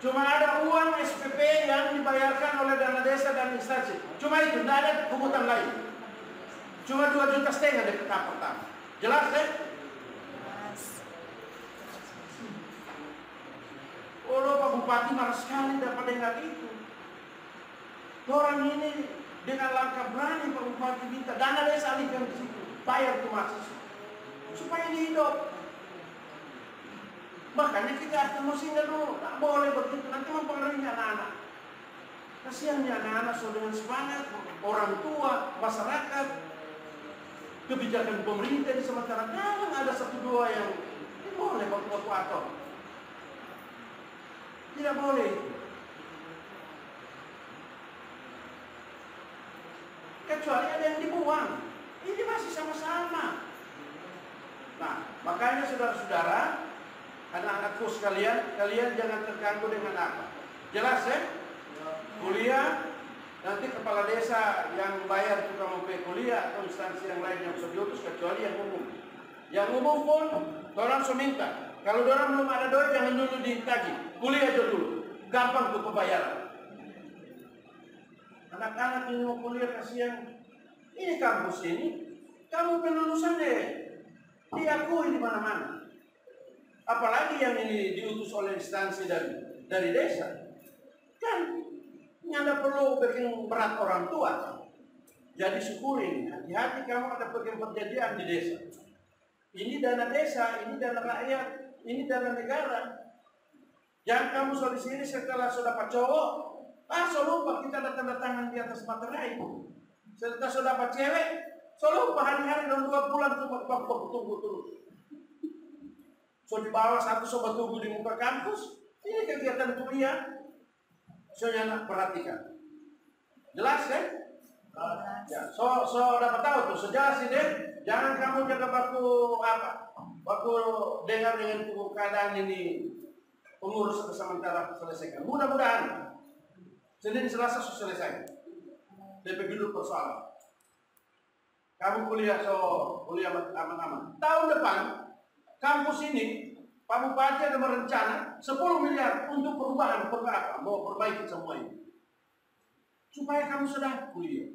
Cuma ada uang SPP yang dibayarkan oleh dana desa dan instansi. Cuma itu, tidak ada pungutan lain. Cuma 2,5 juta DP pertama. Jelas deh? Oh, Pak Bupati marah sekali dapat dengar itu. Orang ini dengan langkah berani Pak Bupati minta dana desa alihkan ke situ, bayar ke mahasiswa supaya hidup. Makanya kita harus musingnya dulu, tak boleh begitu, nanti mempengaruhi anak-anak. Kasihannya anak-anak sudah dengan semangat, orang tua, masyarakat, kebijakan pemerintah di sementara kadang ada 1-2 yang tidak boleh baku-baku. Tidak boleh. Kecuali ada yang dibuang. Ini masih sama-sama. Nah, makanya saudara-saudara, anak-anakku sekalian, kalian jangan terganggu dengan apa. Jelas ya? Kuliah, nanti kepala desa yang bayar tukang MP kuliah atau instansi yang lain yang bisa diutus kecuali yang umum. Yang umum pun, orang minta. Kalau orang belum ada duit, jangan dulu ditagih. Kuliah aja dulu. Gampang tuh pembayaran. Anak-anak ini mau kuliah kasihan. Ini kampus ini, kamu penlulusan deh. Diakui di mana-mana. Apalagi yang ini diutus oleh instansi dari desa. Kan, tidak perlu bikin berat orang tua. Jadi syukurin, hati-hati kamu ada perjanjian di desa. Ini dana desa, ini dana rakyat, ini dana negara. Yang kamu sudah di sini setelah sudah dapat cowok, so lupa kita datang-datangan di atas materai. Setelah sudah dapat cewek, so lupa hari-hari dalam 2 bulan cuma tunggu terus. So di bawah satu sobat tunggu di muka kampus, ini kegiatan kuliah. Soalnya anak perhatikan. Jelas ya? Ya, so dapat tahu tuh sejelas ini. Jangan kamu jaga baku apa? Baku dengar dengan keadaan ini pengurus sementara selesaikan. Mudah-mudahan Senin Selasa selesai. DP dulu persoalan. Kamu kuliah kuliah aman-aman. Tahun depan kampus ini Pak Bupati ada merencana 10 miliar untuk perubahan apa? Mau perbaiki semua ini. Supaya kamu sudah kuliah.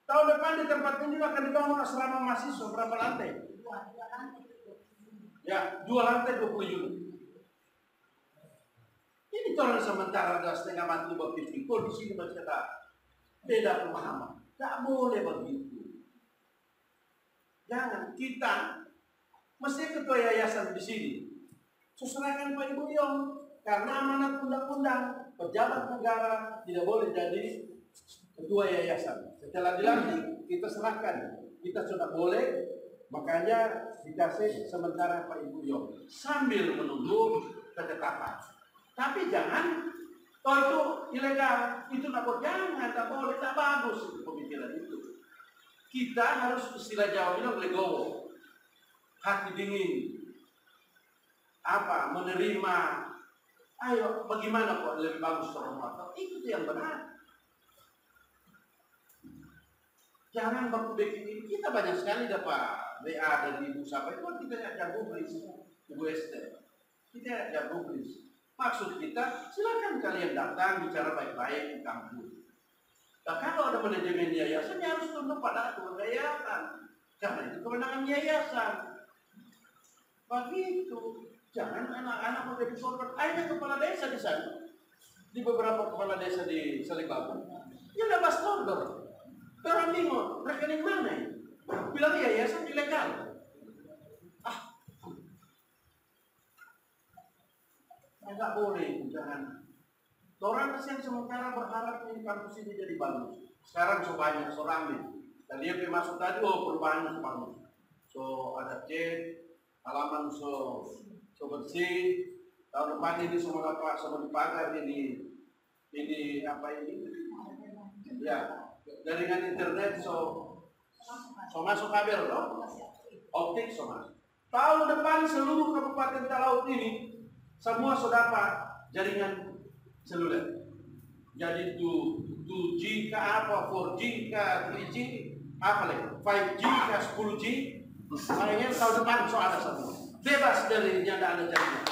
Tahun depan di tempat ini akan dibangun asrama mahasiswa berapa lantai? 2 lantai. Ya, 2 lantai 20 unit. Ini orang sementara ada setengah mati berpikir. Kok di sini kita beda pemahaman. Tak boleh begitu. Jangan kita mesti ketua yayasan di sini. Sesuaikan Pak Ibu Yong, karena amanat undang-undang pejabat negara tidak boleh jadi ketua yayasan. Setelah dilantik kita serahkan, kita sudah boleh, makanya dikasih sementara Pak Ibu Yong sambil menunggu ketetapan. Tapi jangan, itu ilegal, itu tak boleh, tak bagus pemikiran itu. Kita harus istilah Jawa bilang legowo, hati dingin. Menerima, ayo bagaimana kok lebih bagus terhormat, itu yang benar. Jangan berpikir ini, kita banyak sekali dapat WA dari Ibu Sapa, itu kita jago beli Ibu Esther, kita jago beli. Maksud kita, silakan kalian datang bicara baik-baik di kampus. Nah, kalau ada manajemen yayasan, ya harus tunduk pada aturan yayasan, karena itu kewenangan yayasan. Begitu. Jangan anak-anak menjadi korban. Ada kepala desa di sana. Di beberapa kepala desa di Salibabung. Ya udah pas tondor. Orang bingung, rekening mana ya? Bilang yayasan ilegal. Nggak boleh, jangan. Orang kesian sementara berharap ini kampus ini jadi bagus. Sekarang banyak, rame. Dan dia masuk tadi, perubahannya bagus. So ada cat, halaman so bersih. Tahun depan ini semua dipagar ini apa ini? Ya, jaringan internet so masuk kabel loh. Optik so masuk. Tahun depan seluruh Kabupaten Talaut ini semua sudah dapat jaringan seluler. Jadi 2G ke apa, 4G ke 3G, apa lagi, 5G ke 10G. Makanya tahun depan so ada semua. Bebas dari yang ada jaringan.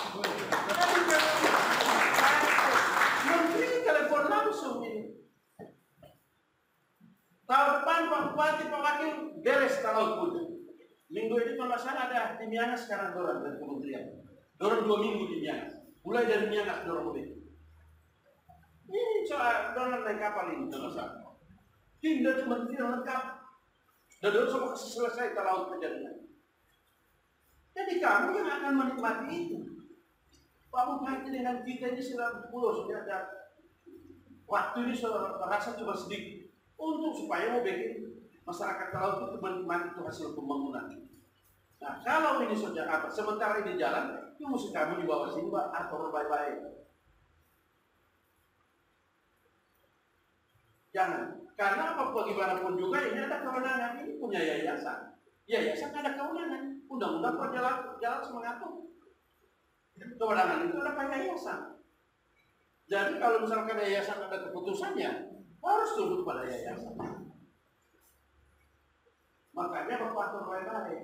salah ada di Miangas sekarang dorang dari kementerian. Dorang 2 minggu di Miangas. Mulai dari Miangas dorang mudik. Ini soal dorang naik kapal ini selesai. Tinggal kementerian lengkap. Dan dorang semua selesai ke laut kejadian. Jadi kamu yang akan menikmati itu. Kamu hati dengan kita ini sudah sudah ada waktu ini rasa cuma sedikit untuk supaya mau bikin masyarakat laut itu menikmati itu hasil pembangunan. Nah, kalau ini sudah apa? Sementara ini jalan, itu mesti kamu di bawah sini, Pak, atur baik-baik. Jangan, karena apa bagaimanapun juga ini ada kewenangan, ini punya yayasan. Yayasan ada kewenangan, undang-undang jalan mengatur. Kewenangan itu ada pada yayasan. Jadi kalau misalkan yayasan ada keputusannya, harus tunduk pada yayasan. Makanya Bapak atur baik-baik.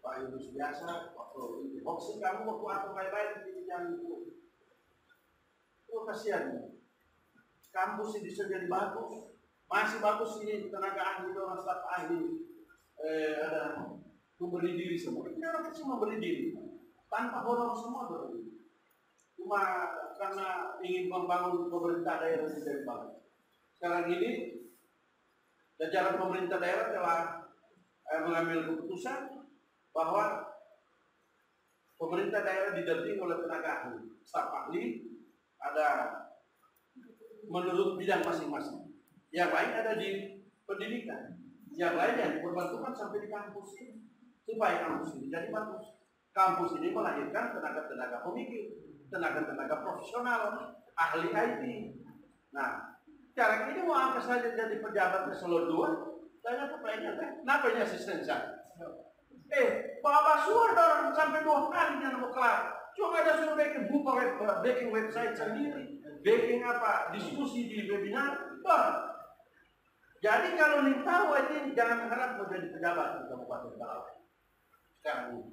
Pak Yunus biasa, hoax kamu waktu atur baik-baik di jangan itu. Oh kasihan. Kampus ini bisa jadi bagus, masih bagus ini tenaga ahli, orang staf ahli, ada memberi diri semua. Ini orang kecil memberi diri, tanpa honor semua berdiri. Cuma karena ingin membangun pemerintah daerah menjadi bagus. Sekarang ini, jajaran pemerintah daerah telah mengambil keputusan bahwa pemerintah daerah didampingi oleh tenaga ahli, staf ahli, ada menurut bidang masing-masing. Yang lain ada di pendidikan, yang lain yang diperbantukan sampai di kampus ini, supaya kampus ini jadi bagus. Kampus ini melahirkan tenaga-tenaga pemikir, tenaga-tenaga profesional, ahli IT. Nah, sekarang ini mau angkat saja jadi pejabat eselon 2, tanya pertanyaan, kenapa ini asisten saya? Bapak suruh orang sampai 2 kali yang mau kelar. Cuma ada suruh bikin website sendiri, bikin diskusi di webinar. Jadi kalau nih tahu ini jangan harap menjadi pejabat di Kabupaten Talaut sekarang ini.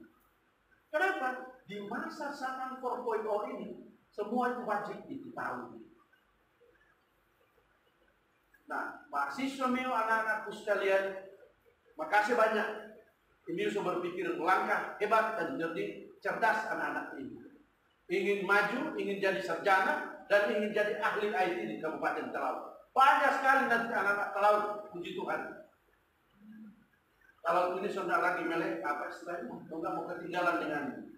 Kenapa? Di masa zaman 4.0 ini semua itu wajib diketahui. Nah, mahasiswa mil anak-anakku sekalian, makasih banyak. Ini sudah berpikir langkah hebat dan jadi cerdas anak-anak ini. Ingin maju, ingin jadi sarjana, dan ingin jadi ahli IT di Kabupaten Talaut. Banyak sekali nanti anak-anak Talaut, puji Tuhan. Talaut ini sudah lagi melek, istilahnya, sudah mau ketinggalan dengan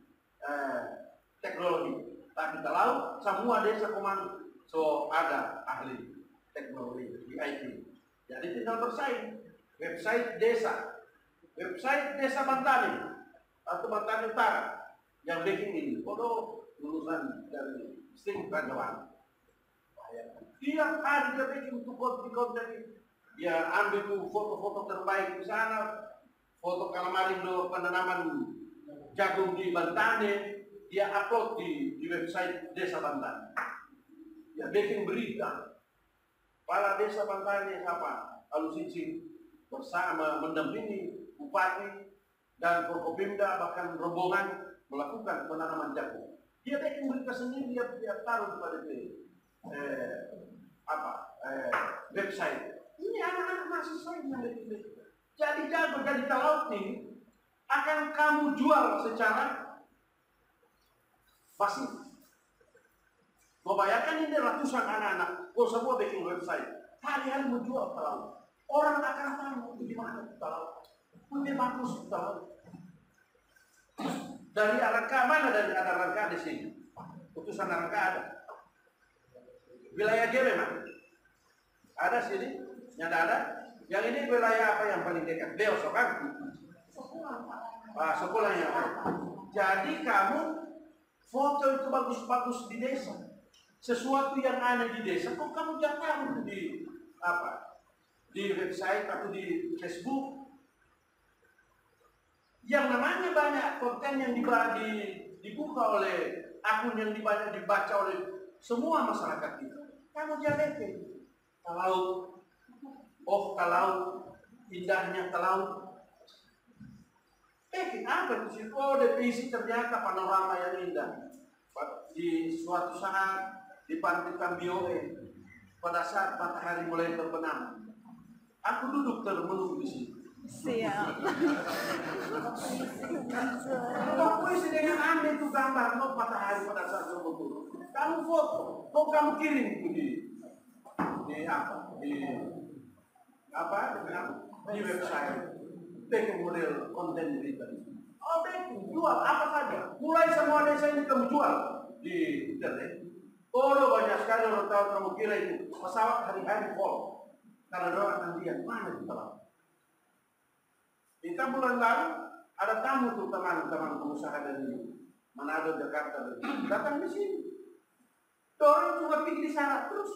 teknologi. Tapi Talaut, semua desa komando, ada ahli teknologi di IT. Jadi tinggal bersaing. Website desa Bantani atau Bantani Utara yang bikin ini, lulusan dari STIM Rajawan. Tiap hari dia bikin untuk konten ini. Dia ambil tuh foto-foto terbaik di sana, foto Kalamarindo penanaman jagung di Bantani, dia upload di website desa Bantani. Dia bikin berita. Kepala desa Bantani Alusici bersama mendampingi bupati dan Forkopimda bahkan rombongan melakukan penanaman jagung. Dia bikin berita sendiri, dia taruh pada website. Ini anak-anak mahasiswa yang bikin berita. Jadi jago jadi Talaut ini akan kamu jual secara pasif. Mau bayangkan ini ratusan anak-anak, semua bikin website. Hari-hari menjual Talaut. Orang akan tahu itu di mana Talaut. Lebih bagus Talaut. Dari Arangka mana? Dari ada Arangka di sini. Putusan Arangka ada. Wilayah G memang ada sini. Yang ada. Yang ini wilayah apa yang paling dekat? Deos kan? Sekolah yang ada. Jadi kamu foto itu bagus-bagus di desa. Sesuatu yang ada di desa, kok kamu jangan tahu di website atau di Facebook. Yang namanya banyak konten yang dibuka oleh akun yang banyak dibaca oleh semua masyarakat itu. Kamu jadikan Talaut, Talaut, indahnya Talaut. Kenapa di situ? Definisi ternyata panorama yang indah. Di suatu saat di pantai Kambioe, pada saat matahari mulai terbenam, aku duduk termenung di situ. Siap. Kalau puisi dengan ambil itu gambar mau matahari pada saat berturun. Kamu foto, mau kamu kirim itu di website. Bikin model konten berita. Oh, bikin jual apa saja. Mulai semua desa ini kamu jual di internet. Oh, banyak sekali orang tahu kamu kira itu pesawat hari-hari full. Karena orang akan lihat mana itu telah. Kita bulan lalu ada tamu tuh teman-teman pengusaha dari Manado, Jakarta, datang di sini. Orang cuma pergi di sana terus.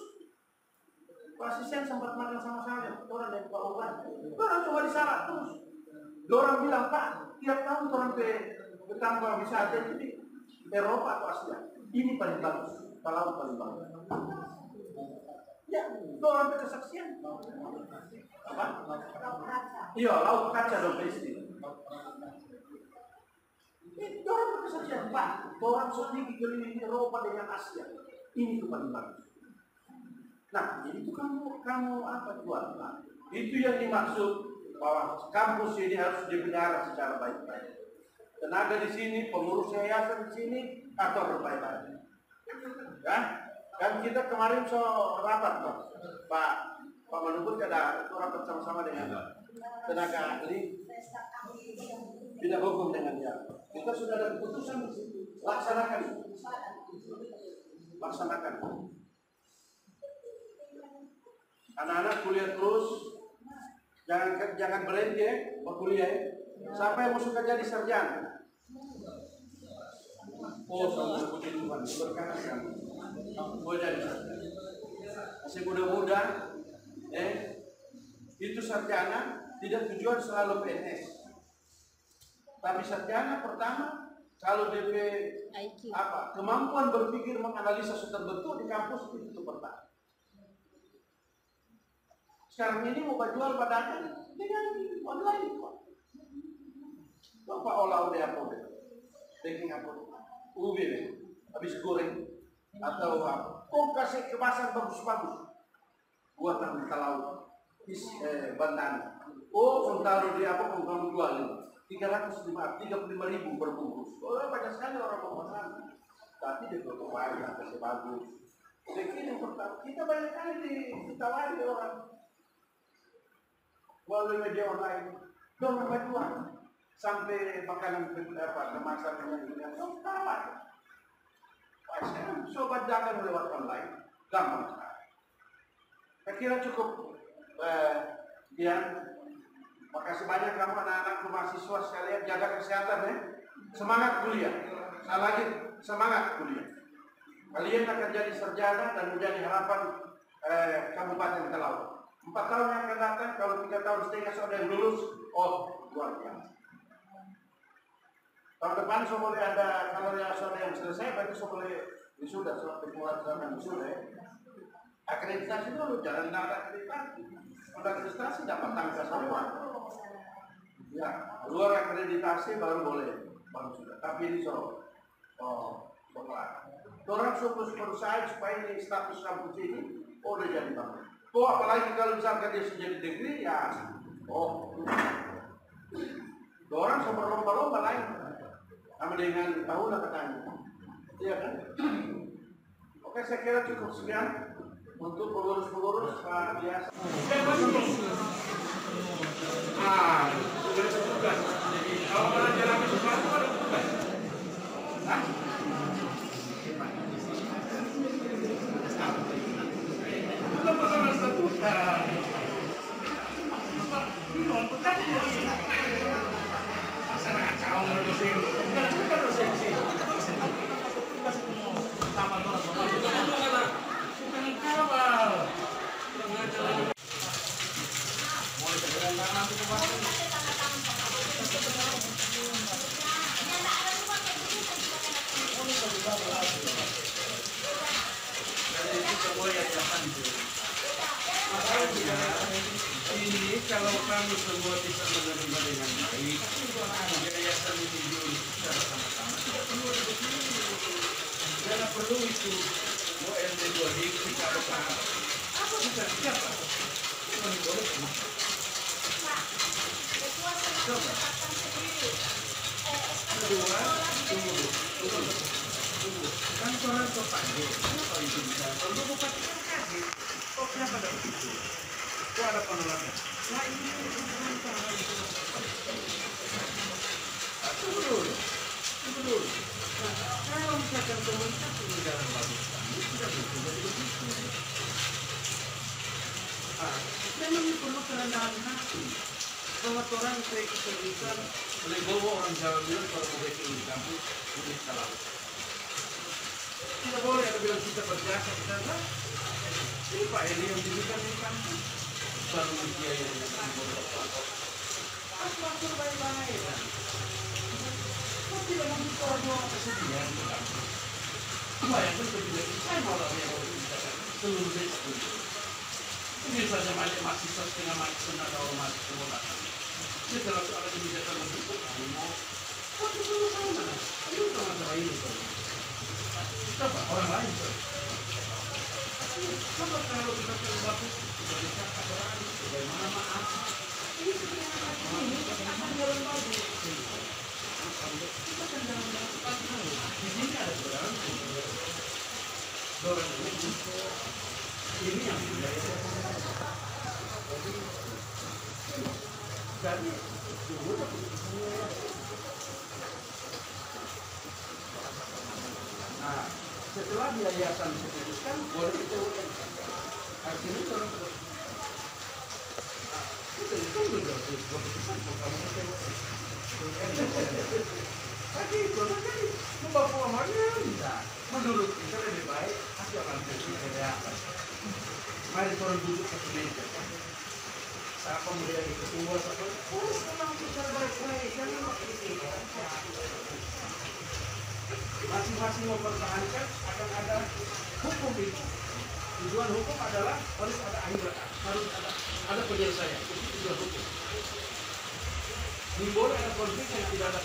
Asisten sempat makan sama saya, orang dari Pak Oban. Orang cuma di sana terus. Orang bilang, Pak, tiap tahun orang ke tambang wisata itu di Eropa atau Asia. Ini paling bagus, kalau paling bagus. Ya, orang kesaksian. Apa? Iya, laut kaca domestik. Itu orang berkesaksian, Pak. Orang sendiri keliling Eropa dengan Asia. Ini tuh paling bagus. Nah, itu kamu apa jual? Nah, itu yang dimaksud bahwa kampus ini harus dipelihara secara baik-baik. Tenaga di sini, pengurus yayasan di sini atur baik-baik. Ya, kan kita kemarin rapat Pak Manubur ada rapat sama-sama dengan tenaga ahli tidak hukum dengan dia. Kita sudah ada keputusan di situ. Laksanakan. Anak-anak kuliah terus, jangan berhenti berkuliah sampai mau suka jadi sarjana. Oh, sama puji Tuhan berkah. Mau jadi sarjana. Masih muda-muda, itu sarjana tidak tujuan selalu PNS. Tapi sarjana pertama kalau DP kemampuan berpikir menganalisa sudah betul di kampus itu pertama. Sekarang ini mau jual padanya dengan online kok. Bapak olah apa? Daging apa? Ubi, habis goreng atau apa? Kok kasih kemasan bagus-bagus? Buatan kalau bantan. Oh, taruh di apa? Kamu jual 35.000 berbungkus. Oh, banyak sekali orang pemesan. Tapi di foto wajah kasih bagus. Begini yang pertama, kita banyak kali ditawari orang. Melalui media online, dong jual sampai makanan kemasan dengan tawar. Sekarang sobat dagang lewat online, gampang sekali. Saya kira cukup. Makasih banyak kamu anak-anak mahasiswa sekalian, jaga kesehatan ya. Semangat kuliah. Saya lagi semangat kuliah. Kalian akan jadi sarjana dan menjadi harapan Kabupaten Talaut. 4 tahun yang akan datang, kalau 3 tahun setengah sudah yang lulus, luar biasa. Tahun depan so boleh ada, kalau yang sudah yang selesai, berarti so boleh wisuda, sampai keluar zaman wisuda ya. Akreditasi dulu, jangan ada akreditasi. Kalau akreditasi dapat tangga semua. Ya, luar akreditasi baru boleh, baru sudah. Tapi ini setelah. Orang berusaha supaya ini status kampus ini, udah jadi banget. Apalagi kalau misalkan dia sudah jadi degree, ya, orang berlomba-lomba lain, sama dengan tahunan katanya, iya kan? Oke, saya kira cukup sekian untuk pengurus-pengurus Pak biasa. Sudah tugas. Kalau pelajaran sesuatu ada tugas. Ini kalau kamu semua bisa menerima dengan baik, yayasan ini diurus secara sama-sama. Jangan perlu itu mau LD2 kita bersama. Bukan siapa? Coba. Kedua, tunggu. Kan orang tua panggil. Kenapa itu bisa? Kalau bupati kan kaget. Kok kenapa ada begitu? Kok ada penolakan? Nah ini bukan tunggu dulu. Nah, kalau misalkan komunikasi di dalam bagus kami tidak begitu jadi begitu. Memang perlu kerendahan hati. Bahwa orang saya kesulitan oleh bawa orang Jawa bilang kalau mau baik di kampus ini salah. Tidak boleh ada bilang kita berjasa kita kan? Ini Pak Eli yang diberikan di kampus. Baru dia yang aku baik-baik kan? Kok tidak mau orang dua kesedihan di kampus? Bayangkan kebijakan saya malah yang harus dikatakan seluruh desa. Ini saja banyak mahasiswa setengah mahasiswa atau mahasiswa mengatakan. Setelah soal kebijakan begitu, kamu mau apa dulu sana? Itu sama-sama ini tuh. Coba orang lain tuh. Coba kalau kita terlalu kita bisa kabaran, bagaimana maaf? Ini sebenarnya ini akan jalan bagus. Kita akan jalan bagus. Di sini ada orang ini yang jadi nah setelah yayasan diputuskan boleh kita UN akhirnya orang itu sudah keputusan kamu tapi itu kan membawa pulangannya bisa menurut kita lebih baik hasil organisasi yayasan. Mari turun duduk ke meja. Siapa mulia itu ketua siapa? Terus memang kita baik-baik jangan ini. Masing-masing mempertahankan akan ada hukum itu. Tujuan hukum adalah harus ada akhirat, harus ada penyelesaian. Itu tujuan hukum. Di boleh ada konflik yang tidak ada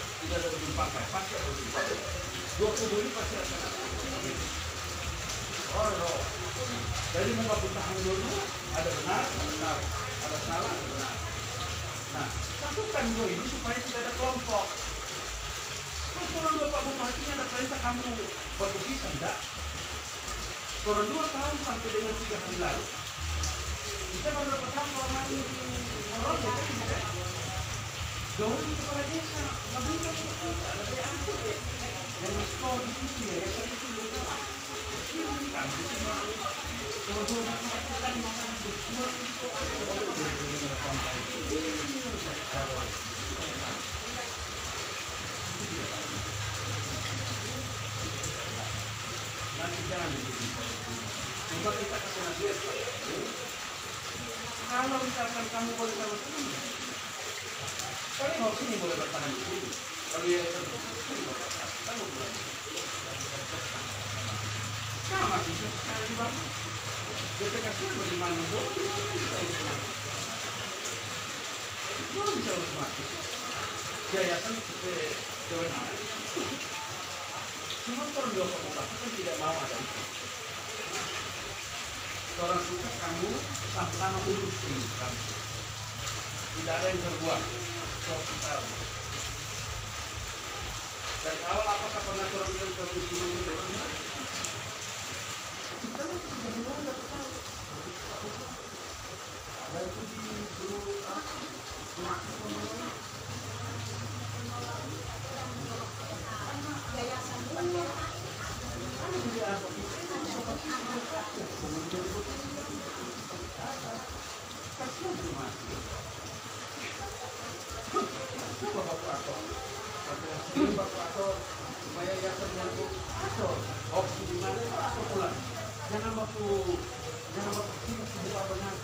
berjumpai, pasti ada berjumpai. Dua kubu ini pasti akan ada. Oh. Jadi mau bertahan dulu, ada benar, ada salah, ada benar. Nah, lakukan dua ini supaya tidak ada kelompok. Kalau Bapak Bupati ada perintah kamu berpisah, enggak? Kalau 2 tahun sampai dengan 3 hari lalu, kita baru dapat kabar lagi orang tidak. Jauh kepala desa, lebih ada diangkut ya. Yang sekolah di sini ya, yang itu juga. Ini kan nanti jangan begitu. Coba kita kasih nasihat. Kalau misalkan kamu boleh sama teman, kalau sini boleh bertahan di sini. Kalau yang kamu boleh. Sama sih, sekali banget. Kita kasih bagaimana boleh bisa otomatis. Yayasan kewenangan. Cuma kalau dua komunitas kan tidak mau ada itu. Orang suka kamu sama-sama urus ini kamu. Tidak ada yang terbuat. Soal kita. Dari awal apakah pernah orang yang terus ini berbuat? Kita tidak tahu. Ada itu di guru jangan waktu buka benar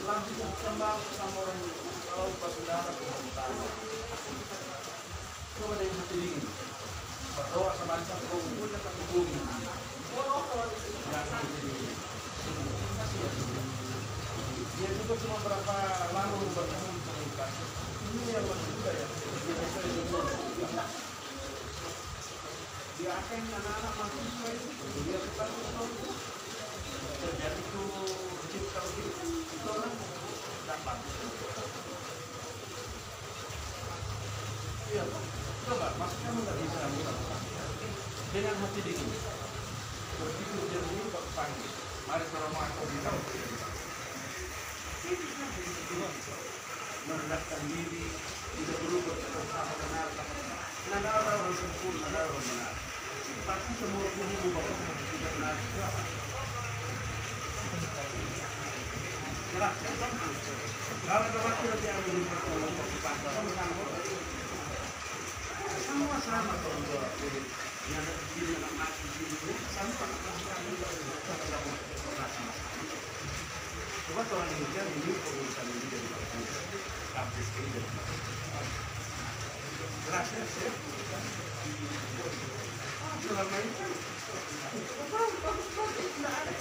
langsung kembang sama orang kalau bersaudara coba dari hati dingin berdoa sebanyak pun dapat bumi dia juga cuma berapa lama bertahan komunikasi ini yang juga ya dia akan anak-anak mahasiswa itu dia bukan terjadi itu kalau itu orang dapat. Iya, coba Mas, kamu nggak bisa melakukan dengan hati dingin. Berpikir jernih, panggil. Mari selama aku bilang, merendahkan diri, tidak perlu berkata sama benar. Tidak ada orang sempurna, ada orang benar. Tapi semua tubuh bapak tidak benar. Jelaskan, kalau waktu nanti yang lebih bertolong ke pasar, semua sama kalau yang ada di sini anak ini sama. Coba orang Indonesia ini urusan ini dari kampus ini. Jelasnya sih. Selama ini tidak ada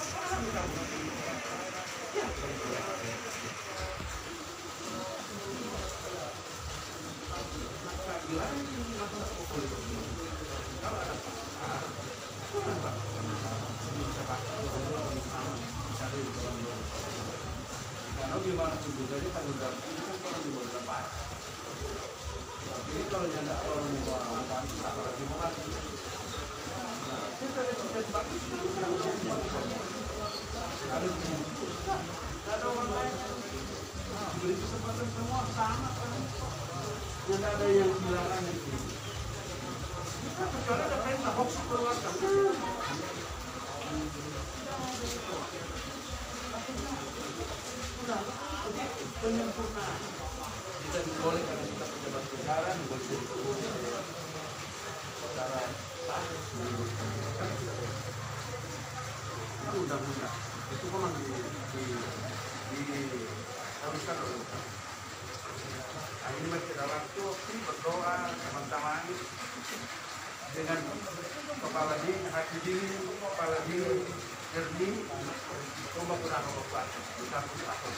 karena gimana pun juga dia tanggung jawab itu kan orang di bawah tempat. Jadi kalau yang tidak orang di bawah tempat, apalagi mau kasih. Kita ada bagus ada orang lain beri kesempatan semua sama kan. Tidak ada yang dilarang itu. Kecuali ada perintah hoax keluar penyempurnaan kita boleh karena kita pejabat negara boleh secara sah itu undang-undang itu memang diharuskan oleh undang. Nah, ini masih ada waktu berdoa teman-teman dengan kepala dingin, hati dingin, kepala dingin, jernih, coba kurang obat, bukan aku.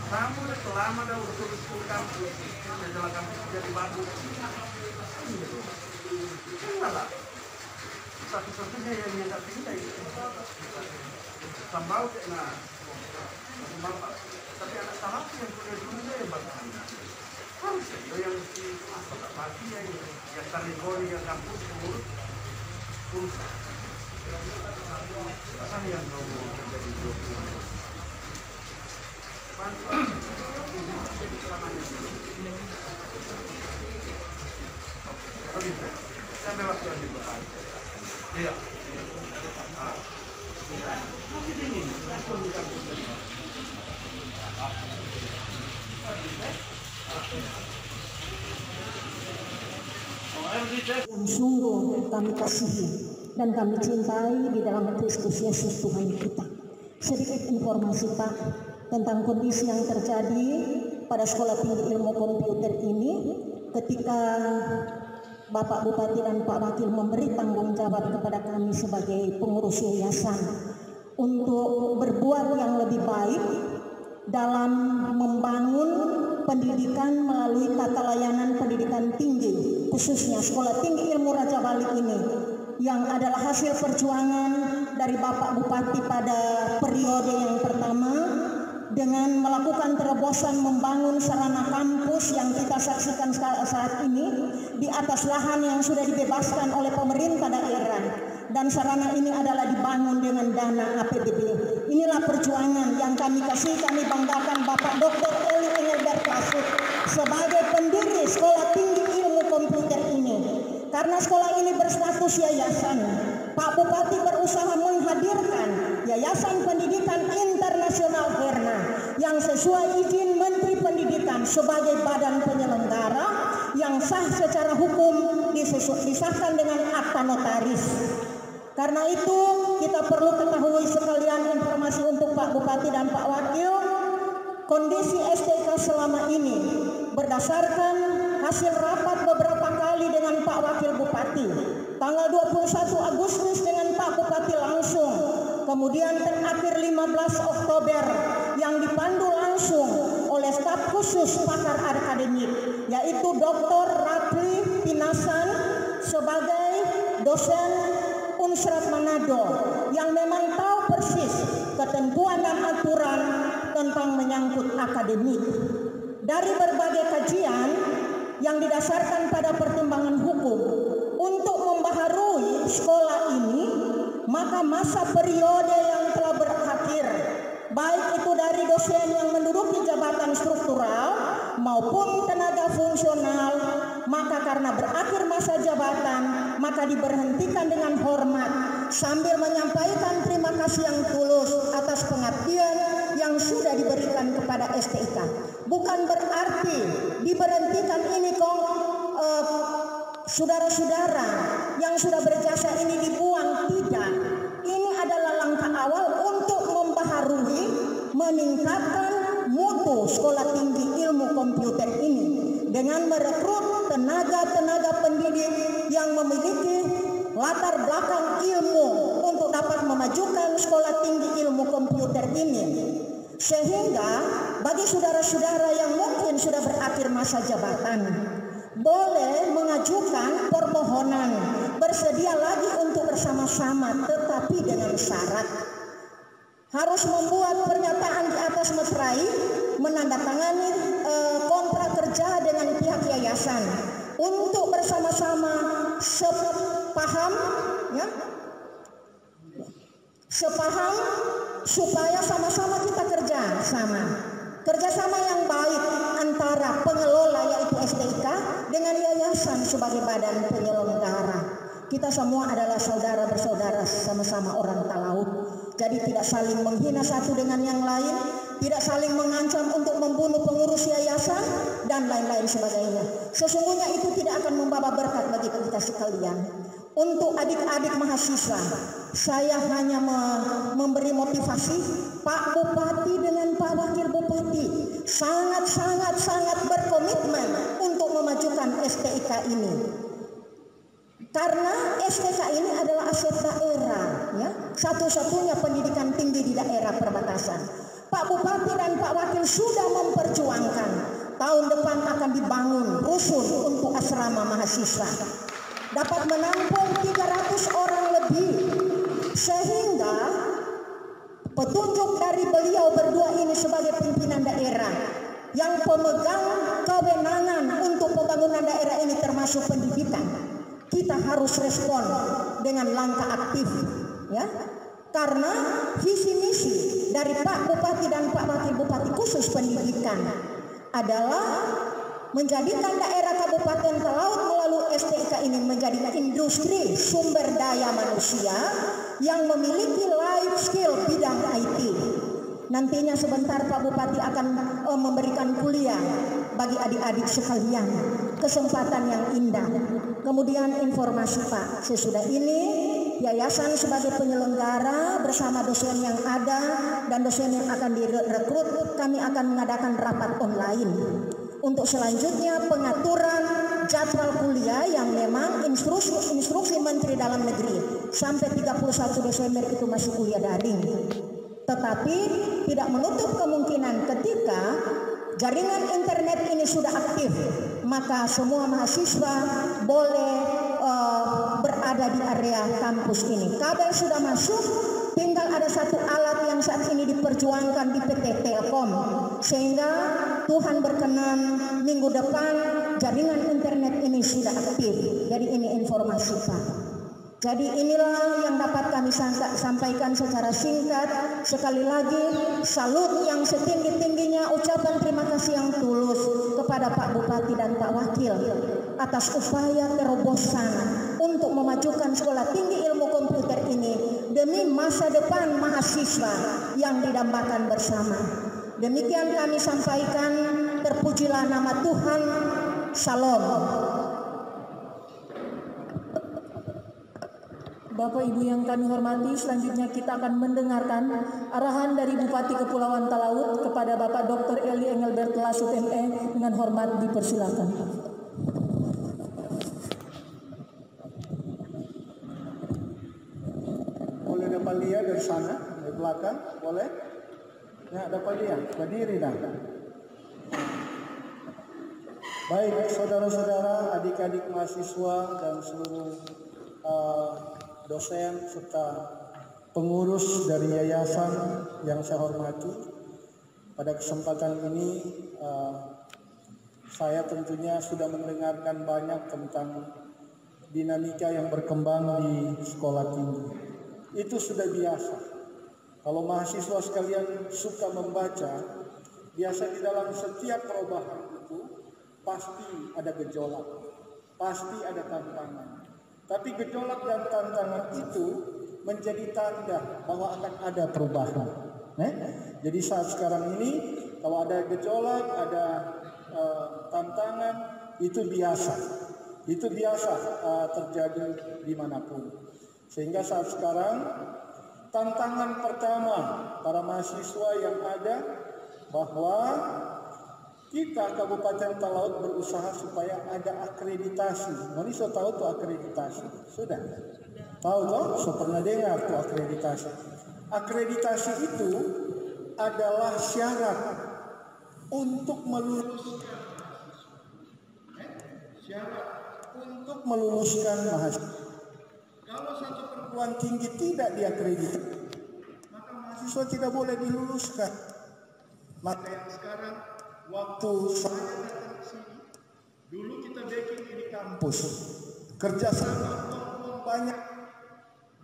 Kamu selama dah usul-usul kampus, menjelang kampus jadi bagus. Enggak, satu-satunya yang tidak pindah itu. Sambal kena, tapi anak salah yang punya dulu yang bagus. Harus itu yang di pagi yang kategori yang kampus urus urusan. Pasal yang mau menjadi 20. Bantuan jadi selamanya. Oke, sampai waktu yang dibuat. Iya. Masih dingin. Yang sungguh kami kasihi dan kami cintai di dalam Kristus Yesus Tuhan kita. Sedikit informasi Pak tentang kondisi yang terjadi pada Sekolah Tinggi Ilmu Komputer ini ketika Bapak Bupati dan Pak Wakil memberi tanggung jawab kepada kami sebagai pengurus yayasan untuk berbuat yang lebih baik dalam membangun pendidikan melalui tata layanan pendidikan tinggi, khususnya Sekolah Tinggi Ilmu Raja Wali ini, yang adalah hasil perjuangan dari Bapak Bupati pada periode yang pertama dengan melakukan terobosan membangun sarana kampus yang kita saksikan saat ini di atas lahan yang sudah dibebaskan oleh pemerintah daerah, dan sarana ini adalah dibangun dengan dana APBD. Inilah perjuangan yang kami kasih, kami banggakan Bapak Dr. Eli Engelbert Lasut sebagai pendiri Sekolah Tinggi Ilmu Komputer ini. Karena sekolah ini berstatus yayasan, Pak Bupati berusaha menghadirkan Yayasan Pendidikan Internasional Herna yang sesuai izin Menteri Pendidikan sebagai badan penyelenggara yang sah secara hukum, disahkan dengan akta notaris. Karena itu kita perlu ketahui sekalian informasi untuk Pak Bupati dan Pak Wakil, kondisi STK selama ini berdasarkan hasil rapat beberapa kali dengan Pak Wakil Bupati, tanggal 21 Agustus dengan Pak Bupati langsung, kemudian terakhir 15 Oktober yang dipandu langsung oleh staf khusus pakar akademik, yaitu Dr. Rapli Pinasan sebagai dosen Unsrat Manado yang memang tahu persis ketentuan dan aturan tentang menyangkut akademik. Dari berbagai kajian yang didasarkan pada pertimbangan hukum untuk membaharui sekolah ini, maka masa periode yang telah berakhir, baik itu dari dosen yang menduduki jabatan struktural maupun tenaga fungsional, maka karena berakhir masa jabatan, maka diberhentikan dengan hormat sambil menyampaikan terima kasih yang tulus atas pengabdian yang sudah diberikan kepada STIK. Bukan berarti diberhentikan ini kok saudara-saudara yang sudah berjasa ini dibuang, tidak. Ini adalah langkah awal untuk membaharui, meningkatkan mutu sekolah tinggi ilmu komputer ini dengan merekrut tenaga-tenaga pendidik yang memiliki latar belakang ilmu untuk dapat memajukan sekolah tinggi ilmu komputer ini. Sehingga bagi saudara-saudara yang mungkin sudah berakhir masa jabatan, boleh mengajukan permohonan bersedia lagi untuk bersama-sama, tetapi dengan syarat harus membuat pernyataan di atas materai, menandatangani kontrak kerja dengan pihak yayasan untuk bersama-sama sepaham supaya sama-sama kita kerjasama yang baik antara pengelola yaitu STIK dengan yayasan sebagai badan penyelenggara. Kita semua adalah saudara bersaudara, sama-sama orang Talaut. Jadi tidak saling menghina satu dengan yang lain, tidak saling mengancam untuk membunuh pengurus yayasan dan lain-lain sebagainya. Sesungguhnya itu tidak akan membawa berkat bagi kita sekalian. Untuk adik-adik mahasiswa, saya hanya memberi motivasi. Pak Bupati dengan Pak Wakil Bupati sangat berkomitmen untuk memajukan STIK ini. Karena STIK ini adalah aset daerah, ya, satu-satunya pendidikan tinggi di daerah perbatasan. Pak Bupati dan Pak Wakil sudah memperjuangkan tahun depan akan dibangun rusun untuk asrama mahasiswa, dapat menampung 300 orang lebih, sehingga petunjuk dari beliau berdua ini sebagai pimpinan daerah yang pemegang kewenangan untuk pembangunan daerah ini termasuk pendidikan, kita harus respon dengan langkah aktif, ya, karena visi misi dari Pak Bupati dan Pak Wakil Bupati khusus pendidikan adalah menjadikan daerah Kabupaten Talaut melalui STIK ini menjadi industri sumber daya manusia yang memiliki life skill bidang IT. Nantinya sebentar Pak Bupati akan memberikan kuliah bagi adik-adik sekalian, kesempatan yang indah. Kemudian informasi Pak, sesudah ini yayasan sebagai penyelenggara bersama dosen yang ada dan dosen yang akan direkrut, kami akan mengadakan rapat online. Untuk selanjutnya pengaturan jadwal kuliah yang memang instruksi Menteri Dalam Negeri sampai 31 Desember itu masih kuliah daring. Tetapi tidak menutup kemungkinan ketika jaringan internet ini sudah aktif, maka semua mahasiswa boleh berada di area kampus ini. Kabel sudah masuk, tinggal ada satu alat yang saat ini diperjuangkan di PT Telkom, sehingga Tuhan berkenan minggu depan jaringan internet ini sudah aktif. Jadi ini informasi Pak. Jadi inilah yang dapat kami sampaikan secara singkat. Sekali lagi salut yang setinggi-tingginya, ucapan terima kasih yang tulus kepada Pak Bupati dan Pak Wakil atas upaya terobosan untuk memajukan sekolah tinggi ilmu komputer ini demi masa depan mahasiswa yang didambakan bersama. Demikian kami sampaikan, terpujilah nama Tuhan. Salam. Bapak Ibu yang kami hormati, selanjutnya kita akan mendengarkan arahan dari Bupati Kepulauan Talaut kepada Bapak Dr. Eli Engelbert Lasut ME. Dengan hormat dipersilakan. Boleh dapat lihat dari sana, dari belakang, boleh? Ya, dapat lihat, berdiri dah. Baik, saudara-saudara, adik-adik mahasiswa dan seluruh dosen serta pengurus dari yayasan yang saya hormati. pada kesempatan ini saya tentunya sudah mendengarkan banyak tentang dinamika yang berkembang di sekolah tinggi. Itu sudah biasa. Kalau mahasiswa sekalian suka membaca, biasa di dalam setiap perubahan itu pasti ada gejolak, pasti ada tantangan. Tapi gejolak dan tantangan itu menjadi tanda bahwa akan ada perubahan. Jadi saat sekarang ini kalau ada gejolak, ada tantangan, itu biasa. Itu biasa terjadi dimanapun. Sehingga saat sekarang tantangan pertama para mahasiswa yang ada bahwa kita Kabupaten Talaut berusaha supaya ada akreditasi. Mari so tahu tuh akreditasi? Sudah? Tahu toh? So pernah dengar tuh akreditasi? Akreditasi itu adalah syarat untuk meluluskan untuk meluluskan mahasiswa. Kalau satu perguruan tinggi tidak diakreditasi, maka mahasiswa tidak boleh diluluskan. Maka yang sekarang waktu saya datang ke sini, dulu kita bikin ini kampus, kerjasama uang banyak,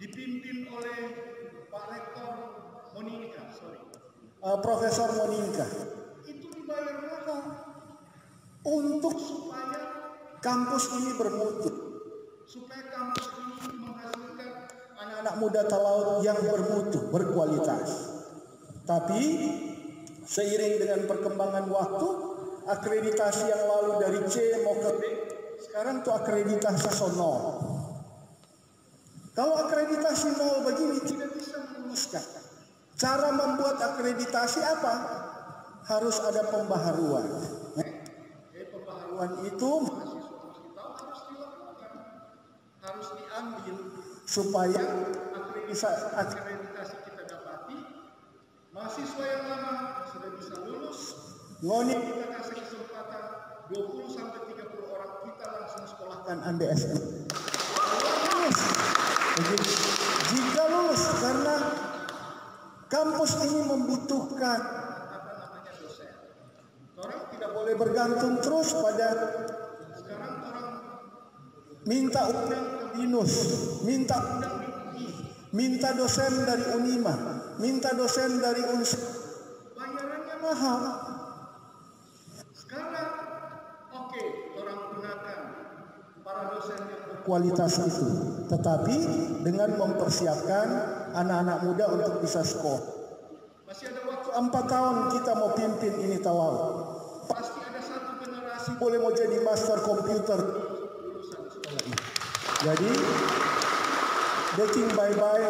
dipimpin oleh Pak Rektor Monika, Profesor Monika. Itu dibayar mahal untuk supaya kampus ini bermutu, supaya kampus ini menghasilkan anak-anak muda Talaut yang bermutu, berkualitas. Tapi seiring dengan perkembangan waktu, akreditasi yang lalu dari C mau ke B, sekarang tuh akreditasi nol. Kalau akreditasi nol begini tidak bisa meluluskan. Cara membuat akreditasi apa? Harus ada pembaharuan. Pembaharuan itu harus diambil supaya akreditasi kita dapati. Mahasiswa yang lama sudah bisa lulus, ngoni kita kasih kesempatan 20 sampai 30 orang kita langsung sekolahkan MBSI. Jika lulus, karena kampus ini membutuhkan dosen. Orang tidak boleh bergantung terus pada sekarang orang minta undang ke BINUS, minta undang UI, minta dosen dari UNIMA, minta dosen dari UNSIP. Bayarannya mahal. Sekarang oke, orang gunakan para dosen yang berkualitas itu, tetapi dengan mempersiapkan anak-anak muda untuk bisa sekolah. Masih ada waktu 4 tahun kita mau pimpin ini Talaut. Pasti ada satu generasi boleh mau jadi master komputer. Jadi baking bye-bye,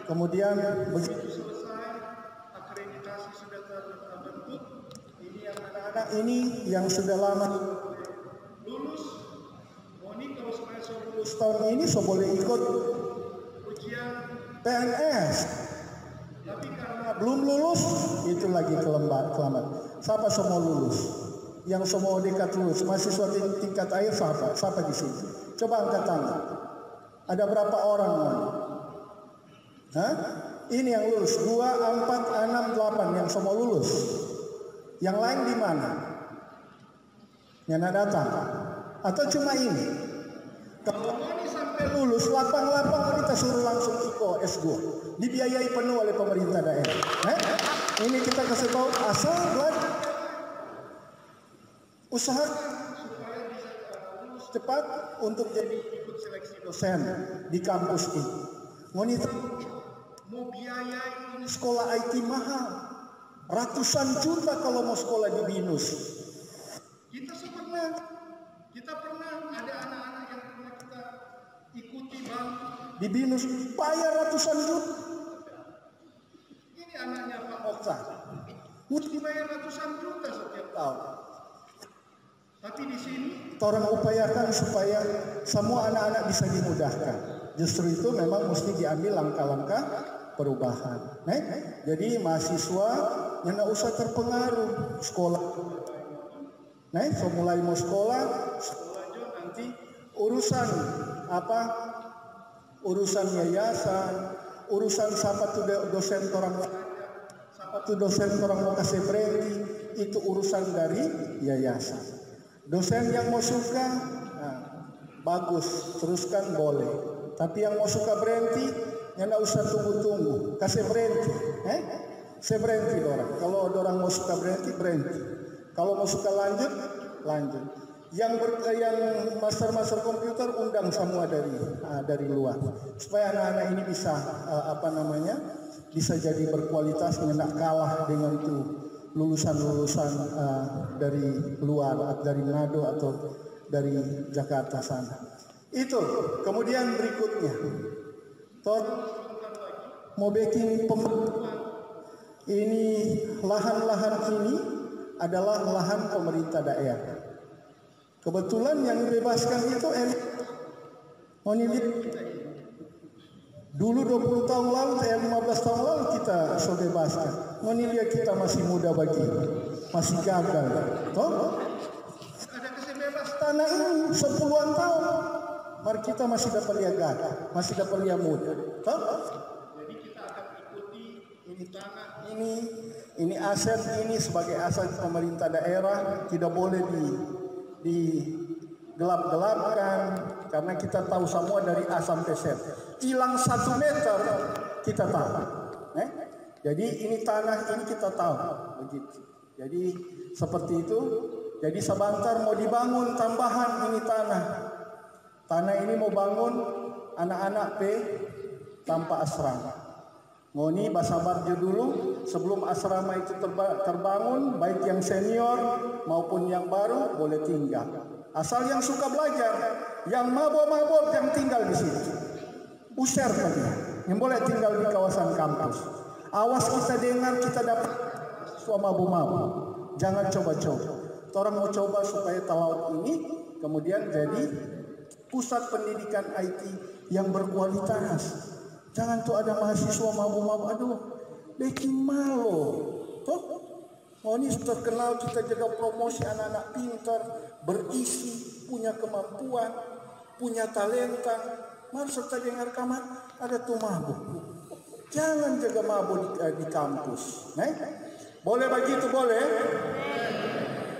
kemudian begitu selesai akreditasi sudah terbentuk, ini yang anak-anak ini yang sudah lama lulus, Moni kalau supaya lulus tahun ini so boleh ikut ujian PNS, tapi karena belum lulus itu lagi kelambat. Siapa semua lulus? Yang semua dekat lulus, mahasiswa tingkat akhir siapa di sini? Coba angkat tangan. Ada berapa orang? Ini yang lulus 2, 4, 6, 8 yang semua lulus. Yang lain di mana? Yang nak datang? Atau cuma ini? Kalau ini sampai lulus, lapang-lapang kita suruh langsung IKO S2, dibiayai penuh oleh pemerintah daerah. Ini kita kasih tahu asal belajar, usahakan supaya bisa lulus cepat untuk jadi ikut seleksi dosen di kampus ini. Monitor mau biayai ini sekolah IT mahal, ratusan juta kalau mau sekolah di BINUS. Kita pernah ada anak-anak yang pernah kita ikuti bang di BINUS bayar ratusan juta. Ini anaknya Pak Okta, mesti bayar ratusan juta setiap tahun. Tapi di sini orang upayakan supaya semua anak-anak bisa dimudahkan. Justru itu memang mesti diambil langkah-langkah perubahan. Jadi mahasiswa yang nggak usah terpengaruh sekolah. So mulai mau sekolah nanti urusan apa? Urusan yayasan, urusan siapa tuh dosen orang siapa Satu dosen orang mau kasih berhenti, itu urusan dari yayasan. Dosen yang mau suka, bagus, teruskan boleh. Tapi yang mau suka berhenti, nggak usah tunggu-tunggu, kasih berhenti. Saya berhenti orang. Kalau orang mau suka berhenti, berhenti. Kalau mau suka lanjut, lanjut. Yang master komputer undang semua dari luar, supaya anak-anak ini bisa bisa jadi berkualitas, nggak kalah dengan itu lulusan dari luar, dari Manado atau dari Jakarta sana. Itu. Kemudian berikutnya, mau bikin pembentukan. Ini lahan-lahan ini adalah lahan pemerintah daerah. Kebetulan yang dibebaskan itu dulu 20 tahun lalu, 15 tahun lalu kita sudah bebaskan. Lihat kita masih muda begini, masih gagal. Toh? Ada kesebebas tanah ini 10-an tahun. Mari kita masih dapat lihat gagal, masih dapat lihat muda. Toh? Jadi kita akan ikuti ini tanah ini aset ini sebagai aset pemerintah daerah, tidak boleh digelap-gelapkan, karena kita tahu semua dari A sampai Z. Hilang 1 meter kita tahu. Jadi ini tanah ini kita tahu begitu. Jadi seperti itu. Jadi sebentar mau dibangun tambahan ini tanah. Tanah ini mau bangun anak-anak tanpa asrama. Ngoni basabarjo dulu sebelum asrama itu terbangun, baik yang senior maupun yang baru boleh tinggal. Asal yang suka belajar, yang mabok-mabok yang tinggal di situ. Usir tadi, yang boleh tinggal di kawasan kampus. Awas kita dengar kita dapat siswa mabok-mabok. Jangan coba-coba. Orang mau coba supaya Talaut ini kemudian jadi pusat pendidikan IT yang berkualitas. Jangan tuh ada mahasiswa mabuk-mabuk, aduh, bikin malu. Toh, ini terkenal kita jaga promosi anak-anak pintar, berisi, punya kemampuan, punya talenta. Mari serta dengar kamar, ada tuh mabuk. Jangan jaga mabuk di kampus. Boleh begitu, boleh?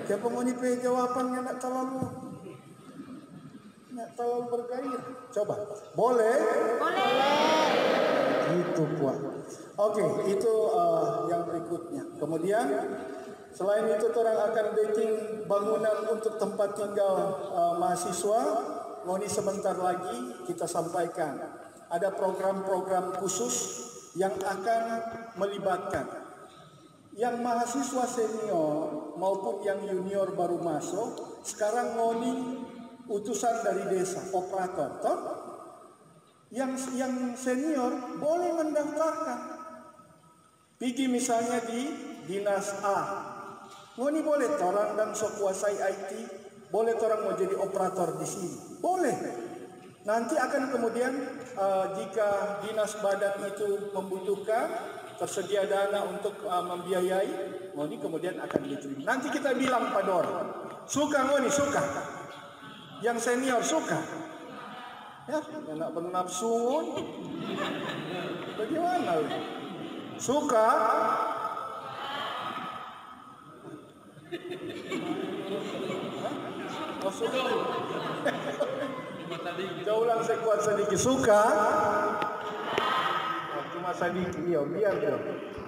Siapa mau nipe jawabannya nak terlalu bergair. Coba. Boleh? Boleh. Itu kuat. Oke, itu yang berikutnya. Kemudian selain itu orang akan bikin bangunan untuk tempat tinggal mahasiswa. Ini sebentar lagi kita sampaikan. Ada program-program khusus yang akan melibatkan yang mahasiswa senior maupun yang junior baru masuk. Sekarang ngoni utusan dari desa, operator, toh? Yang senior boleh mendaftarkan. Pergi misalnya di dinas A. Ngoni boleh orang dan sok kuasai IT, boleh orang mau jadi operator di sini. Boleh. Nanti akan kemudian jika dinas badan itu membutuhkan, tersedia dana untuk membiayai, ngoni kemudian akan diterima. Nanti kita bilang pada orang, suka ngoni, suka. Yang senior suka, ya, enak bernafsu, bagaimana? Suka? Oh, suka. Kita ulang sekuat sedikit. Suka? Cuma sedikit, iya, biar.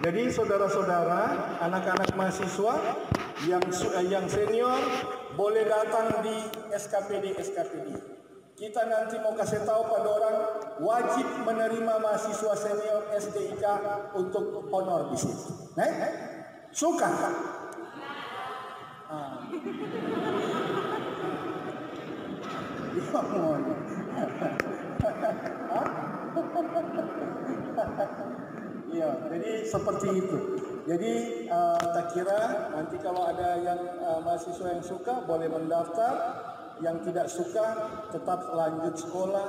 Jadi saudara-saudara, anak-anak mahasiswa yang senior boleh datang di SKPD. Kita nanti mau kasih tahu pada orang wajib menerima mahasiswa senior SDIK untuk honor di situ. Suka? Iya, jadi seperti itu. Jadi tak kira nanti kalau ada yang mahasiswa yang suka boleh mendaftar, yang tidak suka tetap lanjut sekolah,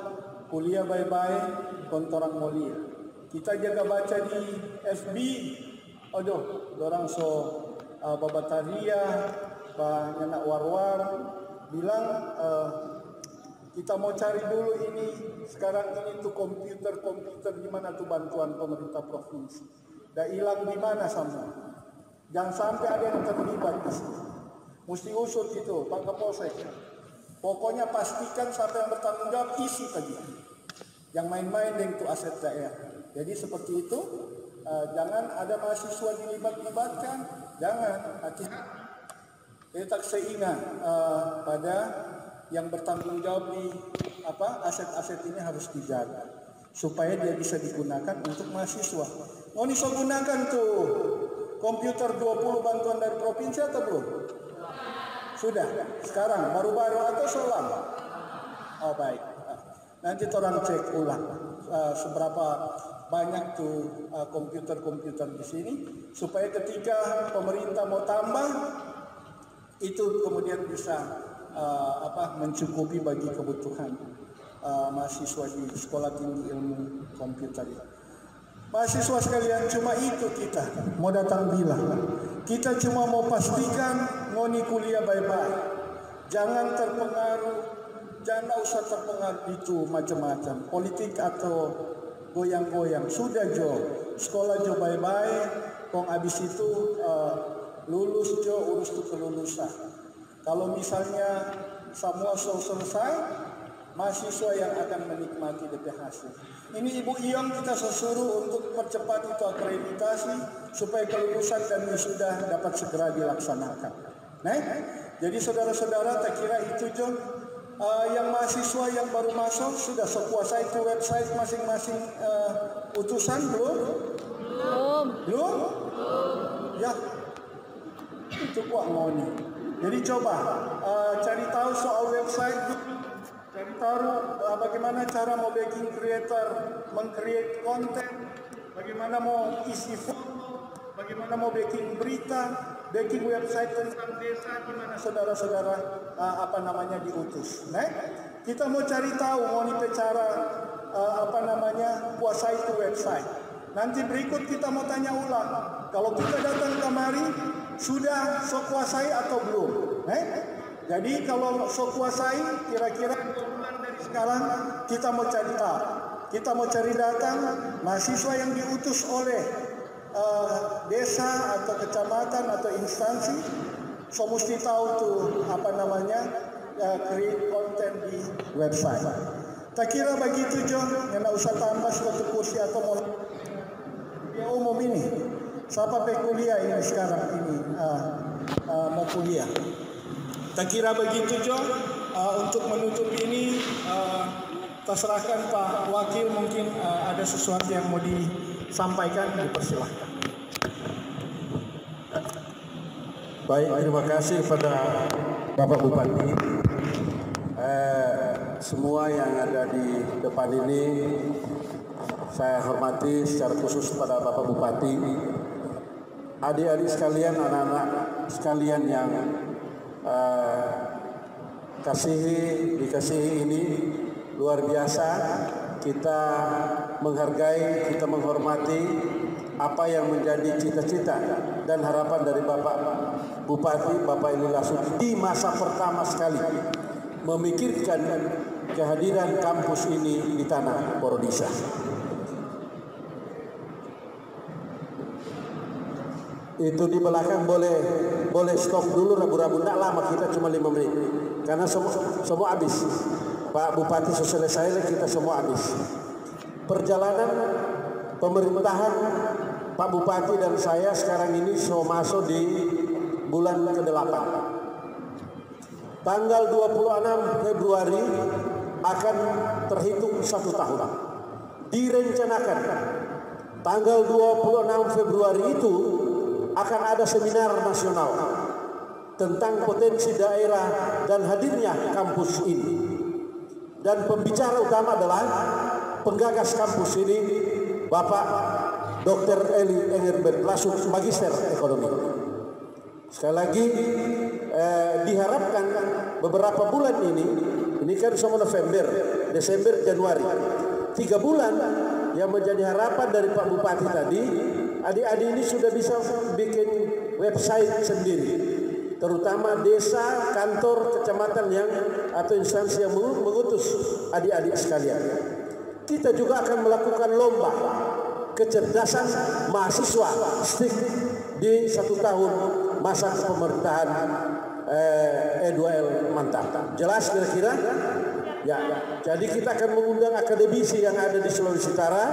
kuliah baik-baik, kontorang mulia. Kita jaga baca di FB, aduh, orang so babataria, banyak war-war, bilang kita mau cari dulu ini, sekarang ini tuh komputer di mana tuh bantuan pemerintah provinsi. Dah hilang di mana semua. Jangan sampai ada yang terlibat di sini. Mesti usut itu, Pak Kapolsek. Pokoknya pastikan siapa yang bertanggung jawab, isi kajian. Yang main-main dengan itu aset daerah. Jadi seperti itu, jangan ada mahasiswa dilibat-libatkan. Jangan, hati-hati. Jadi tak seingat pada yang bertanggung jawab di aset-aset ini harus dijaga supaya dia bisa digunakan untuk mahasiswa. Mau gunakan tuh komputer 20 bantuan dari provinsi atau belum? Sudah. Sekarang baru-baru atau selama? Oh baik. Nanti orang cek ulang seberapa banyak tuh komputer-komputer di sini supaya ketika pemerintah mau tambah itu kemudian bisa mencukupi bagi kebutuhan mahasiswa di Sekolah Tinggi Ilmu Komputer. Mahasiswa sekalian, cuma itu kita mau datang bilang. Kita cuma mau pastikan ngoni kuliah baik-baik. Jangan terpengaruh, jangan usah terpengaruh itu macam-macam politik atau goyang-goyang. Sudah Jo, sekolah Jo baik-baik. Kong abis itu lulus Jo, urus tuh kelulusan. Kalau misalnya semua selesai, mahasiswa yang akan menikmati DP hasil. Ini Ibu Iyong kita sesuruh untuk percepat itu akreditasi supaya kelulusan dan wisuda dapat segera dilaksanakan. Nah, jadi saudara-saudara, tak kira itu Jo. Yang mahasiswa yang baru masuk sudah sekuasai itu website masing-masing utusan belum? Belum? Ya. Itu kuat mau nih. Jadi coba cari tahu soal website, cari tahu bagaimana cara mau baking creator meng-create konten, bagaimana mau isi foto, bagaimana mau baking berita, baking website tentang desa, gimana saudara-saudara diutus. Nah, kita mau cari tahu mau nih cara kuasai itu website. Nanti berikut kita mau tanya ulang. Kalau kita datang kemari sudah kuasai atau belum? Jadi kalau kuasai kira-kira 2 bulan dari sekarang kita mau cari tahu. Kita mau cari datang mahasiswa yang diutus oleh desa atau kecamatan atau instansi. So mesti tahu tuh create konten di website. Tak kira begitu Jo, nggak usah tambah suatu kursi atau mau ya umum ini. Siapa kuliah ini sekarang ini mau kuliah. Tak kira begitu Jo, untuk menutup ini terserahkan Pak Wakil, mungkin ada sesuatu yang mau disampaikan, dipersilahkan. Baik, terima kasih kepada Bapak Bupati. Semua yang ada di depan ini saya hormati secara khusus pada Bapak Bupati. Adik-adik sekalian, anak-anak sekalian yang dikasihi ini luar biasa. Kita menghargai, kita menghormati apa yang menjadi cita-cita dan harapan dari Bapak Bupati, Bapak Eli Lasut di masa pertama sekali memikirkan kehadiran kampus ini di tanah Porodisa. Itu di belakang boleh stop dulu rabu-rabu, tidak lama, kita cuma 5 menit karena semua habis. Pak Bupati selesai, kita semua habis. Perjalanan pemerintahan Pak Bupati dan saya sekarang ini masuk di bulan ke-8. Tanggal 26 Februari akan terhitung 1 tahun. Direncanakan tanggal 26 Februari itu akan ada seminar nasional tentang potensi daerah dan hadirnya kampus ini. Dan pembicara utama adalah penggagas kampus ini, Bapak Dr. Eli Engelbert Lasut, Magister Ekonomi. Sekali lagi diharapkan beberapa bulan ini kan semua November, Desember, Januari, 3 bulan yang menjadi harapan dari Pak Bupati tadi. Adik-adik ini sudah bisa bikin website sendiri, terutama desa, kantor, kecamatan atau instansi yang mengutus adik-adik sekalian. Kita juga akan melakukan lomba kecerdasan mahasiswa STIK di 1 tahun masa pemerintahan E2L mantap. Jelas kira-kira? Ya, jadi kita akan mengundang akademisi yang ada di Sulawesi Utara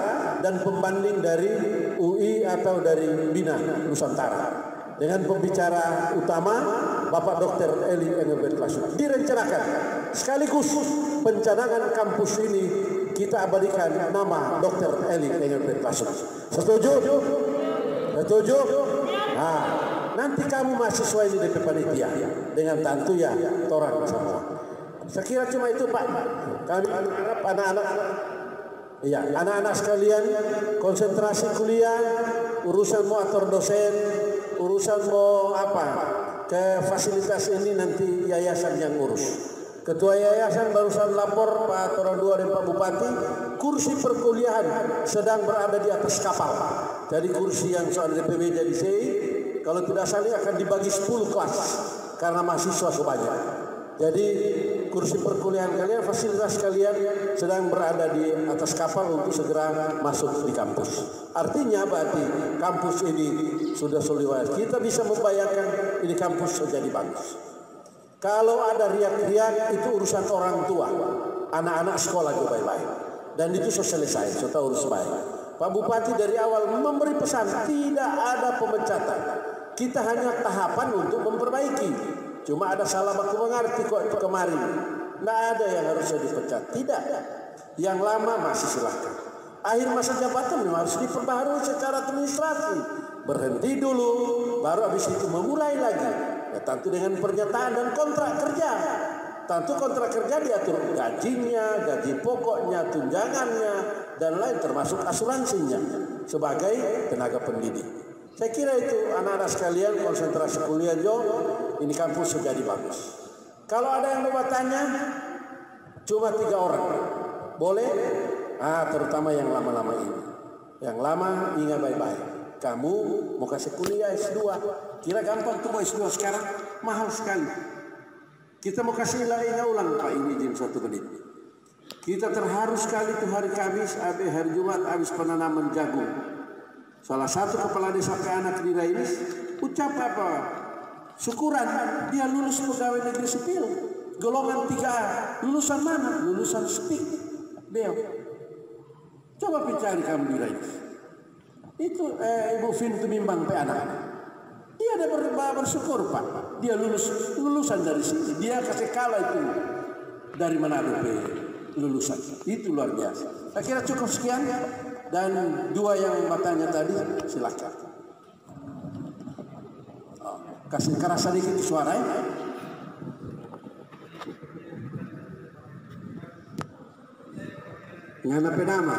dan pembanding dari UI atau dari BINA Nusantara. Dengan pembicara utama Bapak Dr. Eli Engelbert Lasut. Direncanakan sekaligus pencanangan kampus ini kita abadikan nama Dr. Eli Engelbert Lasut. Setuju? Setuju? Nah, nanti kamu mahasiswa ini DP panitia dengan tentu ya torang semua. Saya kira cuma itu Pak. Kami harap anak-anak, iya, anak-anak sekalian konsentrasi kuliah, urusan mau atur dosen, urusan mau apa ke fasilitas ini nanti yayasan yang urus. Ketua yayasan barusan lapor Pak Toradua dan Pak Bupati, kursi perkuliahan sedang berada di atas kapal. Jadi kursi yang soal DPW jadi CI, kalau tidak salah akan dibagi 10 kelas karena mahasiswa sebanyak. Jadi kursi perkuliahan kalian, fasilitas kalian sedang berada di atas kapal untuk segera masuk di kampus. Artinya berarti kampus ini sudah soliwar. Kita bisa membayangkan ini kampus jadi bagus. Kalau ada riak-riak itu urusan orang tua, anak-anak sekolah juga baik-baik. Dan itu sudah selesai, sudah urus baik. Pak Bupati dari awal memberi pesan tidak ada pemecatan. Kita hanya tahapan untuk memperbaiki. Cuma ada salah baku mengerti kok kemarin. Tidak ada yang harusnya dipecat. Tidak. Yang lama masih silakan. Akhir masa jabatan memang harus diperbaharui secara administrasi. Berhenti dulu, baru habis itu memulai lagi. Ya, tentu dengan pernyataan dan kontrak kerja. Tentu kontrak kerja diatur gajinya, gaji pokoknya, tunjangannya, dan lain termasuk asuransinya sebagai tenaga pendidik. Saya kira itu anak-anak sekalian konsentrasi kuliah Jo, ini kampus sudah jadi bagus. Kalau ada yang mau bertanya, cuma 3 orang, boleh? Terutama yang lama-lama ini. Yang lama ingat baik-baik. Kamu mau kasih kuliah S2, kira gampang tuh mau S2 sekarang? Mahal sekali. Kita mau kasih ingat ulang Pak ini izin 1 menit. Kita terharu sekali tuh hari Kamis, hari Jumat habis penanaman jagung. Salah satu kepala desa anak di Rainis ucap apa? Syukuran dia lulus pegawai negeri sipil golongan 3A. Lulusan mana? Lulusan STIK. Beliau. Coba cari kamu di Rainis. Itu Ibu Vin Tumimbang anak. Dia ada bersyukur Pak. Dia lulusan dari sini. Dia kasih kalah itu dari Manado lulusan. Itu luar biasa. Saya kira cukup sekian ya. Dan 2 yang bertanya tadi silakan. Kasih keras sedikit suaranya. Dengan apa nama?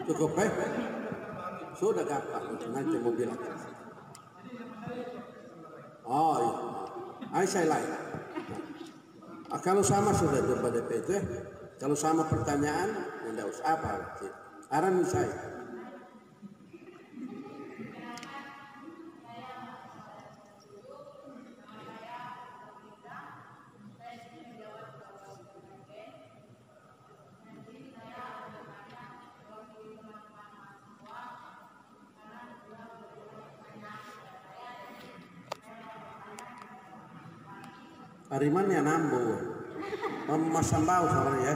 Cukup sudah gampang nanti mau bilang. Oh iya, saya lain. Kalau sama sudah jumpa DPT, kalau sama pertanyaan, tidak usah apa. Aran saya. Ariman ya nambu, Mas Sambau soalnya ya.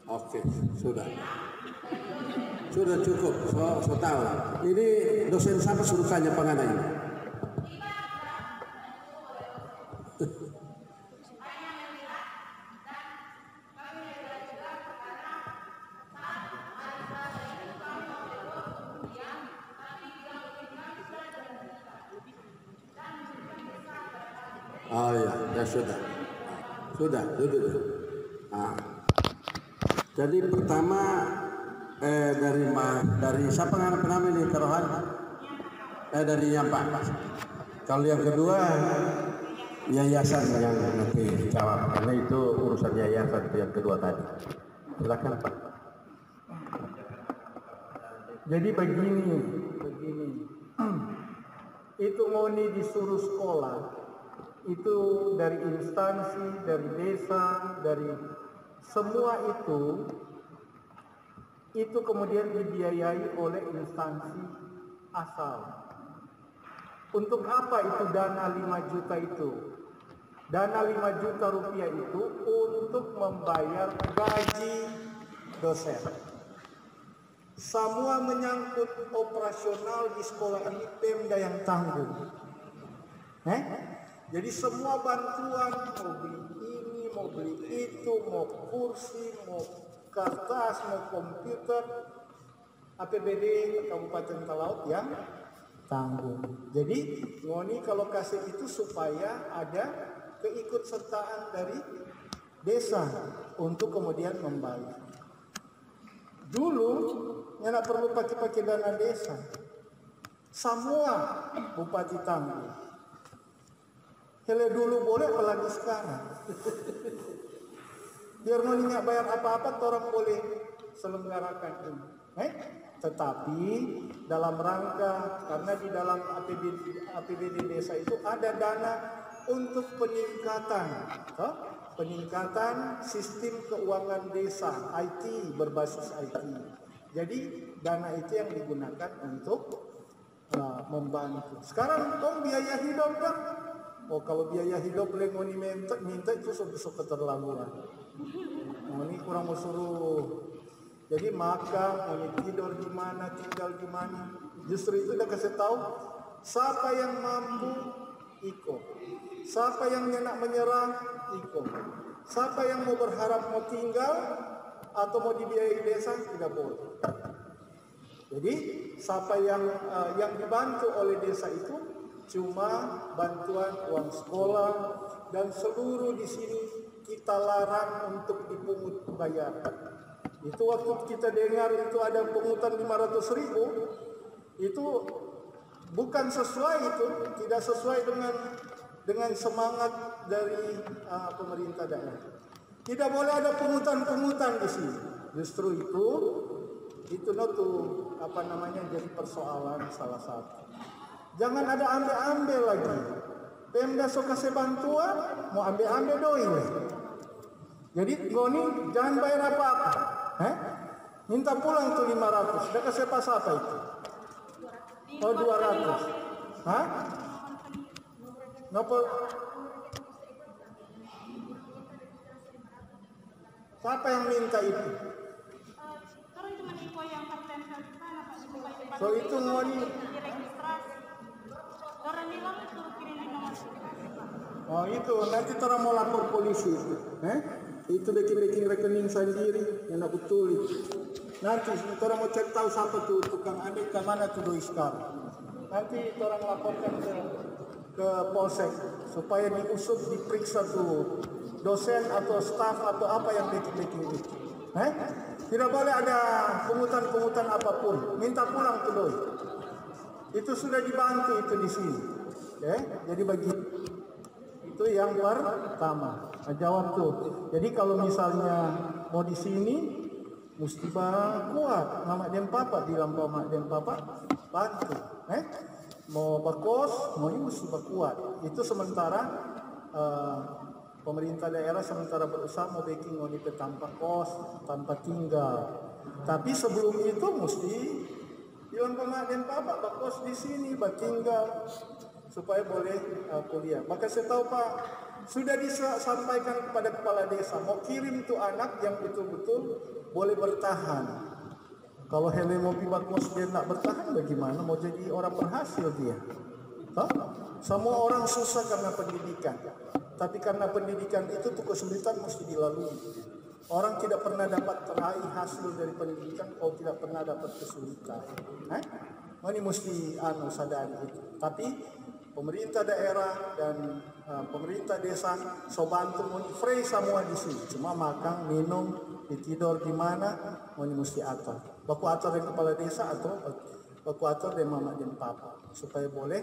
Oke, sudah cukup. So tahu. Ini dosen siapa suruh tanya penganai? Oh ya, ya sudah duduk. Jadi pertama dari siapa nama ini taruhan? Dari yang Pak. Kalau yang kedua yayasan yang nanti jawab karena itu urusan yayasan itu yang kedua tadi. Silakan Pak. Jadi begini. Itu Moni disuruh sekolah itu dari instansi, dari desa, dari semua itu kemudian dibiayai oleh instansi asal. Untuk apa itu dana 5 juta itu? Dana 5 juta rupiah itu untuk membayar gaji dosen. Semua menyangkut operasional di sekolah ini Pemda yang tanggung. Jadi semua bantuan, mau beli ini, mau beli itu, mau kursi, mau kertas, mau komputer, APBD Kabupaten Talaut yang tanggung. Jadi ngoni kalau kasih itu supaya ada keikutsertaan dari desa untuk kemudian membayar. Dulu nggak perlu pakai dana desa, semua bupati tanggung. Hele dulu boleh, apalagi sekarang. Biar ngoni nggak bayar apa-apa, orang boleh selenggarakan ini. Tetapi dalam rangka, karena di dalam APBD desa itu ada dana untuk peningkatan sistem keuangan desa, IT, berbasis IT. Jadi dana itu yang digunakan untuk membantu. Sekarang biaya hidup kan? Kalau biaya hidup ngoni minta itu sudah keterlaluan. Ngoni kurang mau suruh. Jadi makan, ngoni tidur di mana, tinggal di mana. Justru itu udah kasih tahu, siapa yang mampu ikut. Siapa yang nak menyerah, ikut. Siapa yang mau berharap mau tinggal atau mau dibiayai desa, tidak boleh. Jadi siapa yang dibantu oleh desa itu cuma bantuan uang sekolah, dan seluruh di sini kita larang untuk dipungut bayar. Itu waktu kita dengar itu ada pungutan 500.000, itu bukan sesuai, itu tidak sesuai dengan semangat dari pemerintah daerah. Tidak boleh ada pungutan-pungutan di sini. Justru itu jadi persoalan salah satu. Jangan ada ambil-ambil lagi. Pemda so kasih bantuan, mau ambil-ambil doi. Jadi ngoni jangan bayar apa-apa. Minta pulang tuh 500. Sudah kasih pas apa itu? 200. Ngapa? Siapa yang minta itu? So itu ngoni. Oh itu nanti orang mau lapor polisi. Itu bikin rekening sendiri yang aku tulis. Nanti orang mau cek tahu siapa tuh tukang ambil ke mana tuh doi sekarang. Nanti orang laporkan ke polsek supaya diusut, diperiksa tuh dosen atau staf atau apa yang bikin itu. Tidak boleh ada pungutan apapun. Minta pulang tuh doi. Itu sudah dibantu itu di sini. Jadi bagi itu yang pertama. Jawab tuh. Jadi kalau misalnya mau di sini mesti kuat. Mama dan papa bilang mama dan papa bantu. Mau berkos, mau ini mesti kuat. Itu sementara pemerintah daerah sementara berusaha mau bikin mau tanpa kos, tanpa tinggal. Tapi sebelum itu mesti bilang mama dan papa berkos di sini, bertinggal supaya boleh kuliah. Maka saya tahu Pak, sudah disampaikan kepada kepala desa mau kirim tuh anak yang betul-betul boleh bertahan. Kalau Hele mau berkos dia nak bertahan bagaimana? Mau jadi orang berhasil dia? Semua orang susah karena pendidikan. Tapi karena pendidikan itu tuh kesulitan mesti dilalui. Orang tidak pernah dapat meraih hasil dari pendidikan kalau tidak pernah dapat kesulitan. Ini mesti sadari itu. Tapi pemerintah daerah dan pemerintah desa so bantu free semua di sini. Cuma makan, minum, tidur di mana, ini mesti atur. Baku atur dengan kepala desa atau baku atur dengan mama dan papa supaya boleh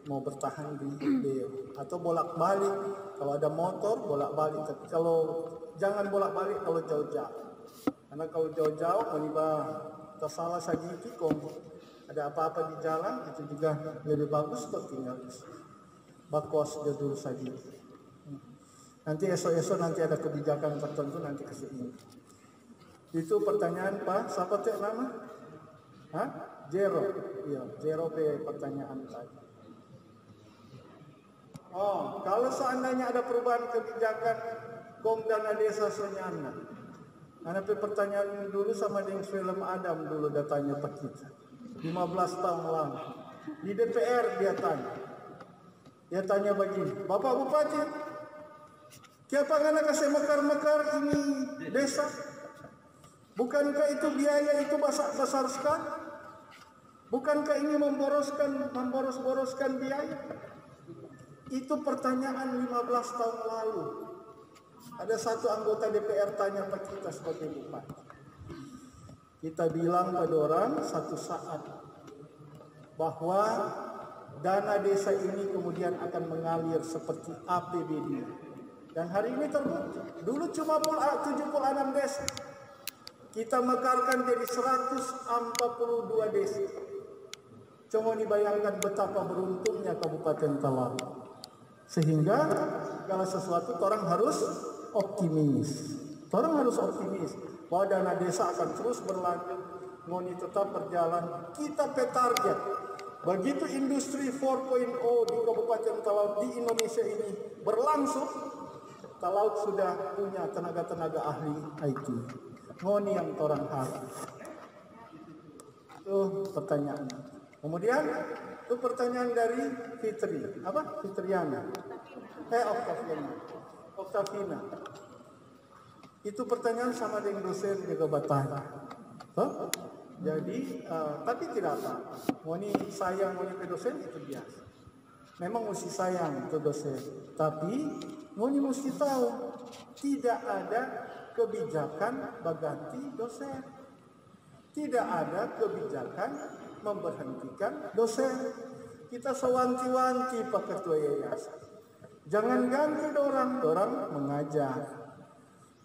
mau bertahan di atau bolak-balik. Kalau ada motor bolak-balik. Tapi kalau jangan bolak-balik kalau jauh-jauh. Karena kalau jauh-jauh menimba tersalah saja itu ada apa-apa di jalan itu juga lebih bagus kok tinggal di sini. bakwas dulu saja. Nanti esok-esok nanti ada kebijakan tertentu nanti ke sini. Itu pertanyaan Pak, siapa teh nama? Hah? Jero. Iya, Jero pertanyaan tadi. Oh, kalau seandainya ada perubahan kebijakan Dana Desa Sonyana. Ada pertanyaan dulu sama dengan film Adam dulu datanya Pak kita. 15 tahun lalu. Di DPR dia tanya. Dia tanya begini, Bapak Bupati, siapa ngana kasih mekar-mekar ini desa? Bukankah itu biaya itu besar sekali? Bukankah ini memboros-boroskan biaya? Itu pertanyaan 15 tahun lalu. Ada satu anggota DPR tanya ke kita sebagai bupati. Kita bilang pada orang satu saat bahwa dana desa ini kemudian akan mengalir seperti APBD. Dan hari ini terbukti. Dulu cuma 76 desa. Kita mekarkan jadi 142 desa. Cuma dibayangkan betapa beruntungnya Kabupaten Talaut. Sehingga segala sesuatu orang harus optimis. Orang harus optimis bahwa dana desa akan terus berlanjut, ngoni tetap berjalan. Kita petarget. Begitu industri 4.0 di Kabupaten Talaut di Indonesia ini berlangsung, Talaut sudah punya tenaga-tenaga ahli IT. Ngoni yang orang harap. Itu pertanyaan. Kemudian itu pertanyaan dari Fitri. Apa? Fitriana. Oktavina. Itu pertanyaan sama dengan dosen juga bertanya. Huh? Jadi, tapi tidak apa. Ngoni sayang ngoni ke dosen itu biasa. Memang mesti sayang ke dosen. Tapi ngoni mesti tahu tidak ada kebijakan berganti dosen. Tidak ada kebijakan memberhentikan dosen. Kita sewanti-wanti Pak Ketua Yayasan. Jangan ganti orang mengajar.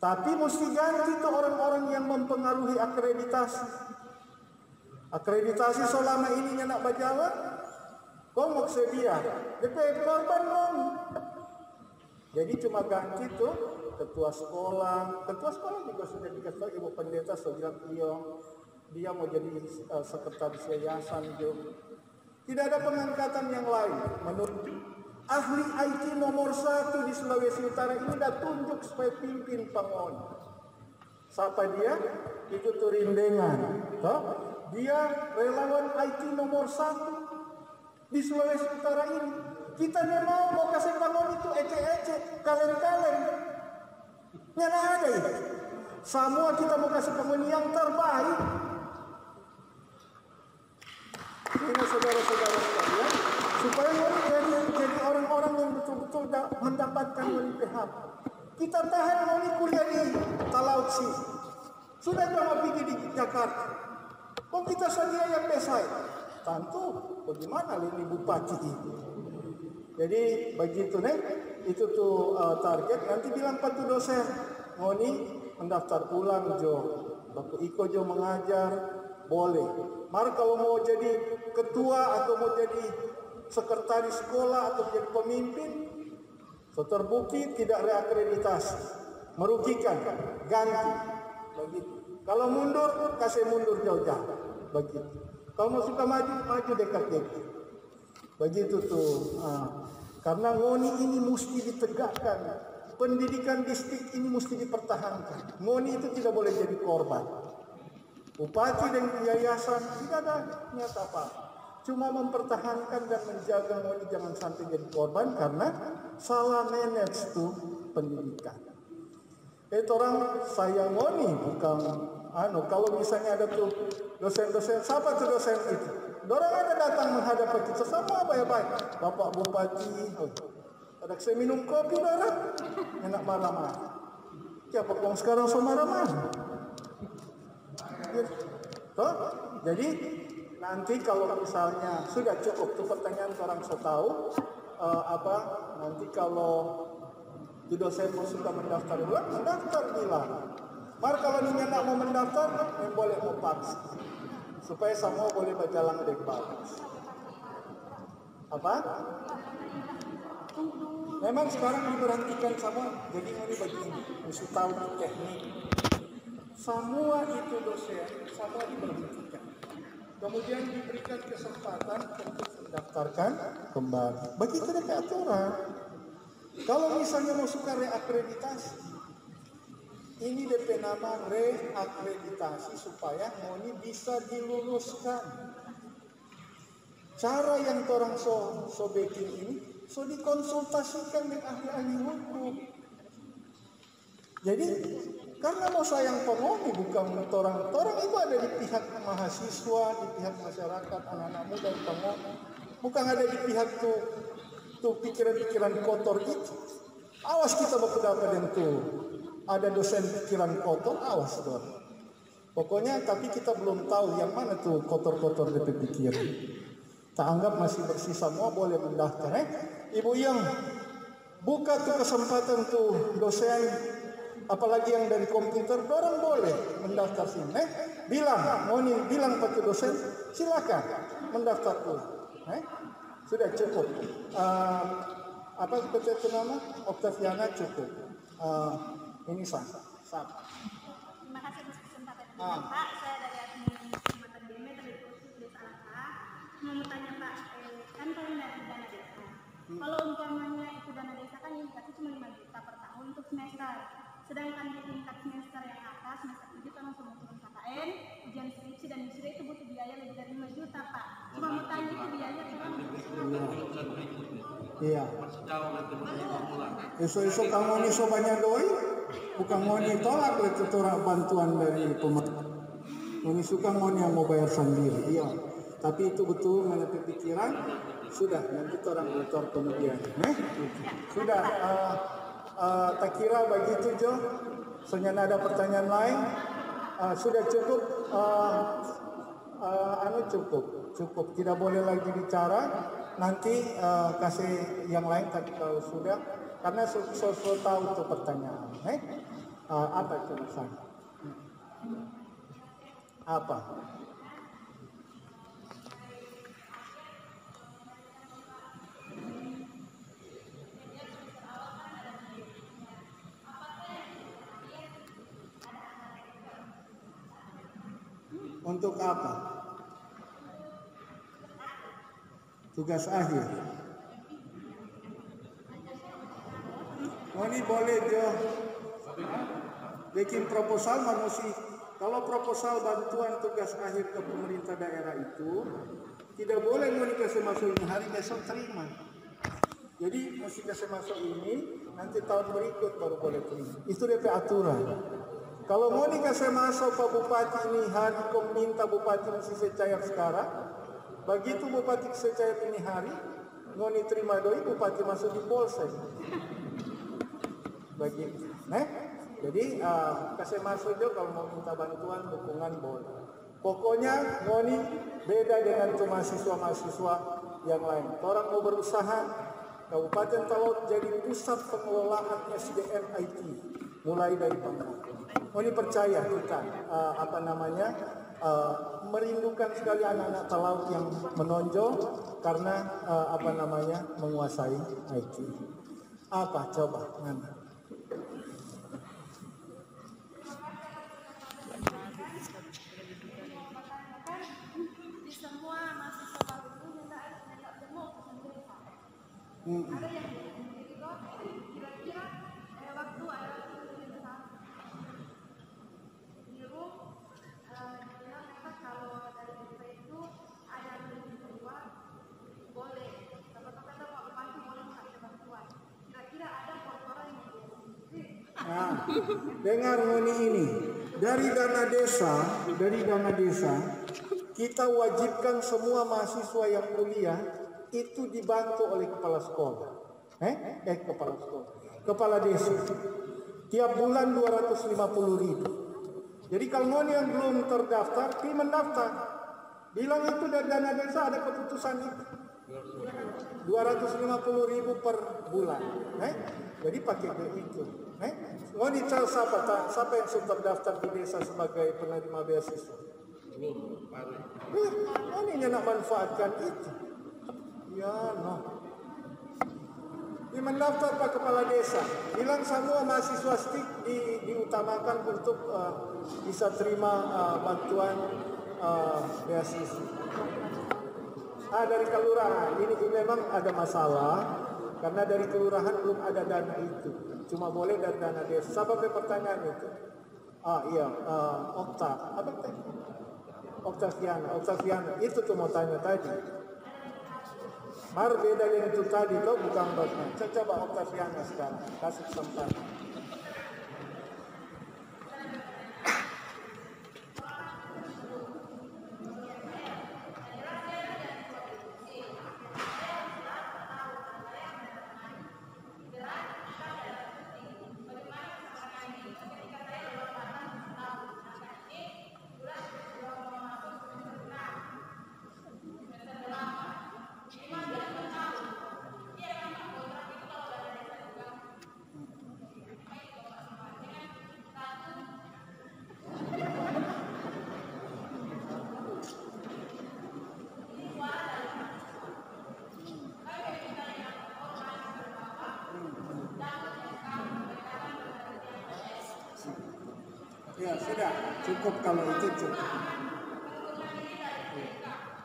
Tapi mesti ganti tuh orang-orang yang mempengaruhi akreditasi. Akreditasi selama ini nak berjalan, kau mau sedia, DP korban dong. Jadi cuma ganti tuh ketua sekolah juga sudah dikasih tahu Ibu Pendeta sudah dia mau jadi sekretaris yayasan juga. Tidak ada pengangkatan yang lain. Menurut ahli IT nomor 1 di Sulawesi Utara ini sudah tunjuk supaya pimpin Pangon. Siapa dia? Itu Turindengan. Dia relawan IT nomor 1 di Sulawesi Utara ini. Kita mau kasih Pangon itu ece-ece, kaleng-kaleng. Nggak ada itu. Semua kita mau kasih Pangon yang terbaik. Ini saudara-saudara sekalian, supaya jadi orang-orang yang betul-betul mendapatkan PHP. Kita tahan Ngoni kuliah di Talaut sih. Sudah cuma pergi di Jakarta. Kok kita sedia yang pesai? Tentu, bagaimana ini bupati itu? Jadi begitu nih, itu tuh target. Nanti bilang patu dosen, Ngoni mendaftar ulang Jo. Bapak Iko Jo mengajar, boleh. Mari kalau mau jadi ketua atau mau jadi sekretaris sekolah atau jadi pemimpin, so terbukti tidak reakreditasi, merugikan, ganti, begitu. Kalau mundur, kasih mundur jauh-jauh, begitu. Kalau mau suka maju dekat-dekat, begitu tuh. Karena Ngoni ini mesti ditegakkan, pendidikan distrik ini mesti dipertahankan. Ngoni itu tidak boleh jadi korban. Bupati dan yayasan tidak ada niat apa, cuma mempertahankan dan menjaga Ngoni jangan sampai jadi korban karena salah manage tuh pendidikan. Itu orang saya Ngoni bukan kalau misalnya ada tuh dosen-dosen, siapa tuh dosen itu? Orang ada datang menghadap kita semua baik-baik. Bapak Bupati, ada saya minum kopi orang, enak marah-marah. Siapa kong sekarang so marah-marah? Jadi nanti kalau misalnya sudah cukup tuh pertanyaan orang saya tahu nanti kalau di dosen mau suka mendaftar ulang, mendaftar bilang. Mari kalau niat mau mendaftar, boleh mau paksa supaya semua boleh berjalan dengan bagus. Memang sekarang diberhentikan sama, jadi ini begini, mesti tahu teknik. Semua itu dosen, semua diberhentikan. Kemudian diberikan kesempatan untuk mendaftarkan kembali. Begitu ada aturan. Kalau misalnya mau suka reakreditasi, ini DP nama reakreditasi supaya Moni bisa diluluskan. Cara yang orang sobekin ini so dikonsultasikan dengan ahli-ahli hukum. Jadi karena mau sayang pemoni bukan orang itu ada di pihak mahasiswa, di pihak masyarakat, anak-anak muda, pemoni. Bukan ada di pihak tuh pikiran-pikiran kotor itu. Awas kita berpendapat yang tuh ada dosen pikiran kotor, awas dong. Pokoknya tapi kita belum tahu yang mana tuh kotor-kotor dari pikiran. Tak anggap masih bersih semua boleh mendaftar. Ibu yang buka tuh kesempatan tuh dosen, apalagi yang dari komputer, orang boleh mendaftar sini. Bilang pakai dosen, silakan mendaftar tuh. Sudah cukup. Apa seperti itu nama? Octaviana cukup. Ini sah. Terima kasih atas kesempatan ini, Pak. Saya dari admin Kecamatan Deme, dari Kursus Desa Alaka. Mau tanya Pak, kan kalian dari dana desa. Kalau umpamanya itu dana desa kan indikasi cuma 5 juta per tahun untuk semester. Sedangkan di tingkat semester yang atas, semester 7 kan langsung turun KKN, ujian skripsi dan wisuda itu butuh biaya lebih dari 5 juta Pak. Cuma mau tanya itu biaya kurang. Iya. Esok kamu ini so banyak doi, bukan mau ditolak itu bantuan dari pemerintah. Ini suka mau yang mau bayar sendiri, iya. Tapi itu betul mengenai pikiran, sudah nanti orang motor kemudian. Sudah, tak kira begitu Jo. Soalnya ada pertanyaan lain, sudah cukup. Cukup. Tidak boleh lagi bicara. Nanti kasih yang lain kalau sudah, karena so tahu itu pertanyaan. Apa itu misalnya? Apa? Untuk apa? Tugas akhir. Oh ini boleh Jo. Bikin proposal manusia. Kalau proposal bantuan tugas akhir ke pemerintah daerah itu tidak boleh mau dikasih masuk ini hari besok terima. Jadi mesti kasih masuk ini, nanti tahun berikut baru boleh terima. Itu DP aturan. Kalau mau dikasih masuk Pak Bupati ini hari kau minta Bupati mesti secair sekarang. Begitu Bupati secair ini hari, ngoni terima doi Bupati masuk di polsek. Begitu. Jadi kasih masuk juga kalau mau minta bantuan dukungan boleh. Pokoknya ngoni beda dengan mahasiswa-mahasiswa yang lain. Orang mau berusaha, Kabupaten Talaut jadi pusat pengelolaan SDM IT mulai dari pemerintah. Ngoni percaya kita merindukan sekali anak-anak Talaut yang menonjol karena menguasai IT. Apa coba Nanda? Di semua mahasiswa baru itu minta demo sendiri Pak. Ada yang jadi kok kira-kira waktu ada biru mereka kalau dari desa itu ada yang lebih kedua boleh kata-kata Pak Bupati boleh minta bantuan. Kira-kira ada kotoran yang dengar ngoni ini dari dana desa kita wajibkan semua mahasiswa yang kuliah itu dibantu oleh kepala sekolah. Kepala desa. Tiap bulan 250.000. Jadi kalau ngoni yang belum terdaftar, dia mendaftar. Bilang itu dari dana desa ada keputusan itu. 250.000 per bulan. Jadi pakai itu. Ngoni tahu siapa yang sudah terdaftar di desa sebagai penerima beasiswa? Ngoni nak manfaatkan itu. Ya no. Di mendaftar Pak Kepala Desa, bilang semua mahasiswa STIK diutamakan untuk bisa terima bantuan beasiswa. Dari kelurahan, ini memang ada masalah karena dari kelurahan belum ada dana itu, cuma boleh dari dana desa. Siapa pertanyaan itu? Iya, Oktaviana, itu tuh mau tanya tadi. Mar beda yang itu tadi tuh bukan Rosman. Coba Oktaviana sekarang, kasih kesempatan. Ya sudah, cukup kalau itu cukup.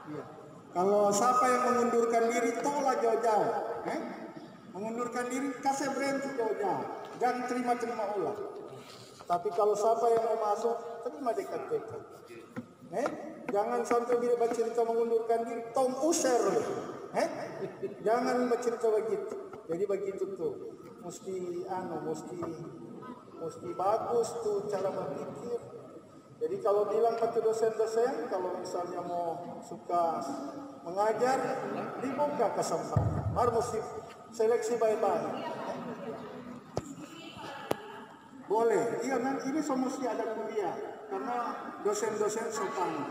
Ya. Kalau siapa yang mengundurkan diri, tolak jauh-jauh. Mengundurkan diri, kasih berhenti jauh-jauh. Jangan terima-terima ulang. Tapi kalau siapa yang mau masuk, terima dekat-dekat. Jangan sampai dia bercerita mengundurkan diri, tong usir. Jangan bercerita begitu. Jadi begitu tuh, mesti bagus tuh cara berpikir. Jadi kalau bilang ke dosen-dosen, kalau misalnya mau suka mengajar, dibuka kesempatan. Mesti seleksi baik-baik. Boleh, iya kan? Ini mesti ada kuliah karena dosen-dosen sopan.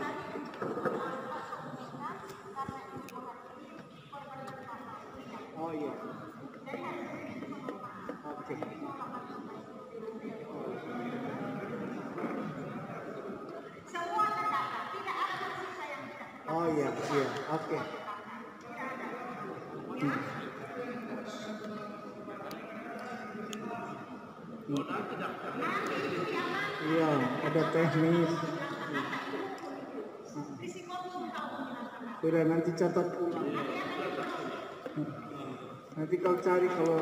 Oh iya. Oke. Oh iya, oke. Iya, ada teknis. Sudah nanti catat ulang. Nanti kau cari kalau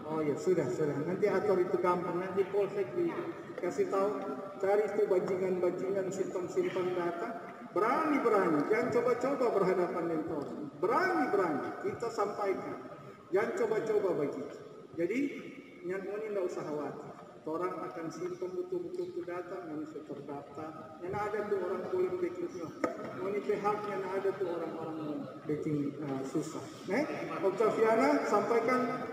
oh ya sudah. Nanti atur itu gampang. Nanti polsek dikasih tahu. Cari itu bajingan simpan data. Berani. Jangan coba-coba berhadapan dengan orang. Berani. Kita sampaikan. Jangan coba-coba begitu. Jadi, yang ini tidak usah khawatir. Orang akan simpan betul-betul itu data. Yang bisa terdaftar. Yang ada tuh orang boleh berikutnya. Ini pihak yang ada tuh orang-orang bikin susah. Oktaviana sampaikan.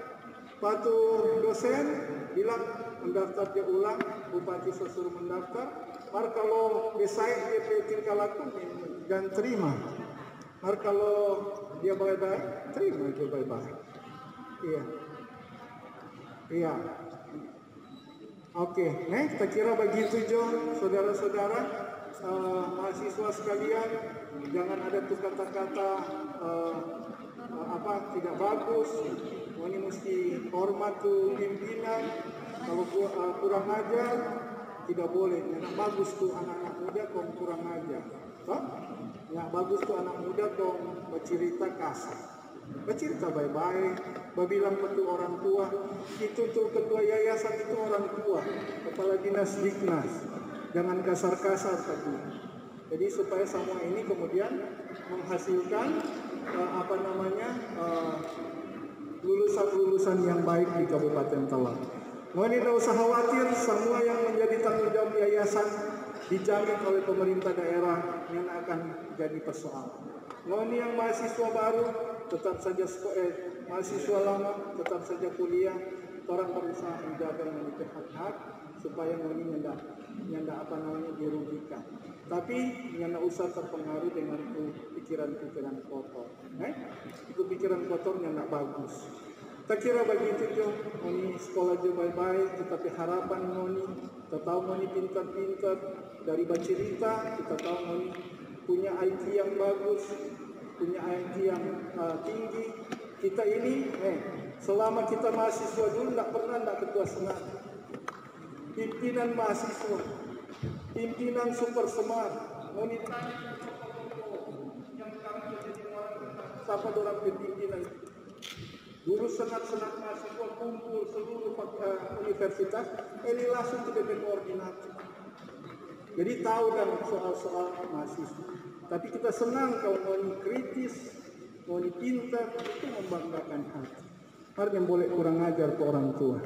Patu dosen bilang mendaftar dia ulang, bupati suruh mendaftar. Mar kalau desain dia tinggal lakukan dan terima. Mar kalau dia baik-baik, terima dia baik-baik. Iya. Oke, kita kira begitu Jo, saudara-saudara, mahasiswa sekalian, jangan ada tuh kata-kata tidak bagus. Ini mesti hormat tuh pimpinan. Kalau kurang ajar tidak boleh. Yang bagus tuh anak-anak muda kok kurang ajar. Yang bagus tuh anak muda kok bercerita kasar. Bercerita baik-baik. Bilang ke orang tua. Itu tuh ketua yayasan itu orang tua. Kepala dinas Diknas. Jangan kasar-kasar tadi. Jadi supaya semua ini kemudian menghasilkan lulusan-lulusan yang baik di Kabupaten Telaut. Mohon tidak usah khawatir, semua yang menjadi tanggung jawab yayasan dijamin oleh pemerintah daerah yang akan jadi persoalan. Mohon yang mahasiswa baru tetap saja mahasiswa lama tetap saja kuliah. Orang berusaha menjaga memiliki hak-hak supaya ini tidak dirugikan. Tapi tidak usah terpengaruh dengan pikiran-pikiran kotor. Itu pikiran kotor yang tidak bagus. Tak kira begitu jo, ngoni sekolah jo baik-baik, tetapi harapan ngoni, kita tahu ngoni pintar-pintar dari bercerita, kita tahu ngoni punya IQ yang bagus, punya IQ yang tinggi. Kita ini, selama kita mahasiswa dulu tidak pernah ketua senat, pimpinan mahasiswa, pimpinan super semar, ngoni yang sekarang jadi orang siapa orang pimpinan. Dulu senat-senat mahasiswa kumpul seluruh universitas, ini langsung ke DP koordinator. Jadi tahu kan soal-soal mahasiswa. Tapi kita senang kalau ngoni kritis, ngoni pintar, itu membanggakan hati. Harus boleh kurang ajar ke orang tua.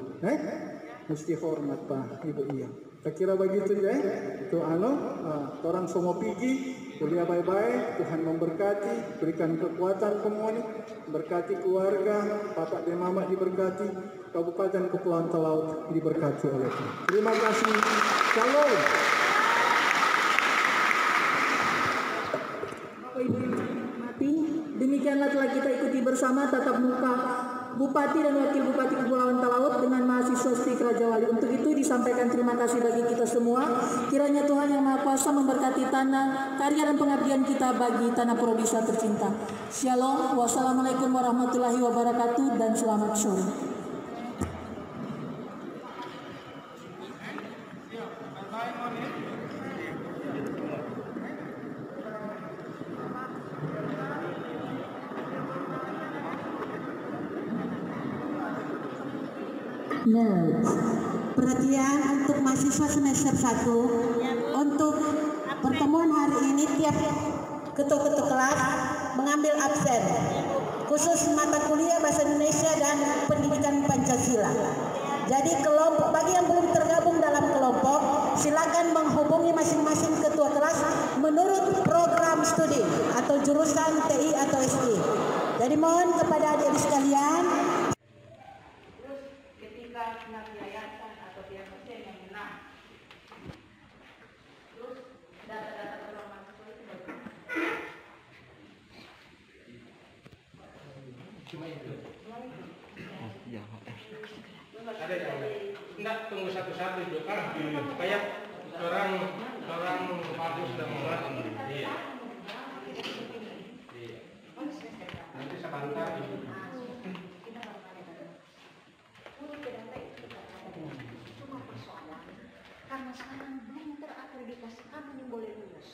Mesti hormat Pak Ibu iya. Tak kira begitu ya. Itu orang semua pergi, kuliah baik-baik, Tuhan memberkati, berikan kekuatan semuanya, berkati keluarga, bapak dan mama diberkati, Kabupaten Kepulauan Talaut diberkati oleh Tuhan. Terima kasih. Shalom. Bapak Ibu yang hormati, demikianlah telah kita ikuti bersama tatap muka Bupati dan Wakil Bupati Kepulauan Talaut dengan mahasiswa STIK Raja Wali. Untuk itu disampaikan terima kasih bagi kita semua. Kiranya Tuhan Yang Maha Kuasa memberkati tanah, karya dan pengabdian kita bagi tanah Purwodesa tercinta. Shalom, wassalamualaikum warahmatullahi wabarakatuh, dan selamat sore. Notes. Perhatian untuk mahasiswa semester 1, untuk pertemuan hari ini tiap ketua-ketua kelas mengambil absen, khusus mata kuliah Bahasa Indonesia dan Pendidikan Pancasila. Jadi kelompok bagi yang belum tergabung dalam kelompok, silakan menghubungi masing-masing ketua kelas menurut program studi atau jurusan TI atau SI. Jadi mohon kepada adik-adik sekalian, pihak yayasan atau pihak pasien yang menang. Terus data-data peluang mahasiswa itu bagaimana? Cuma itu. Ada yang enggak tunggu satu-satu itu kan kayak orang bagus dan menguat. Iya. Nanti sebentar itu. Karena sekarang belum terakreditasi kamu yang boleh lulus.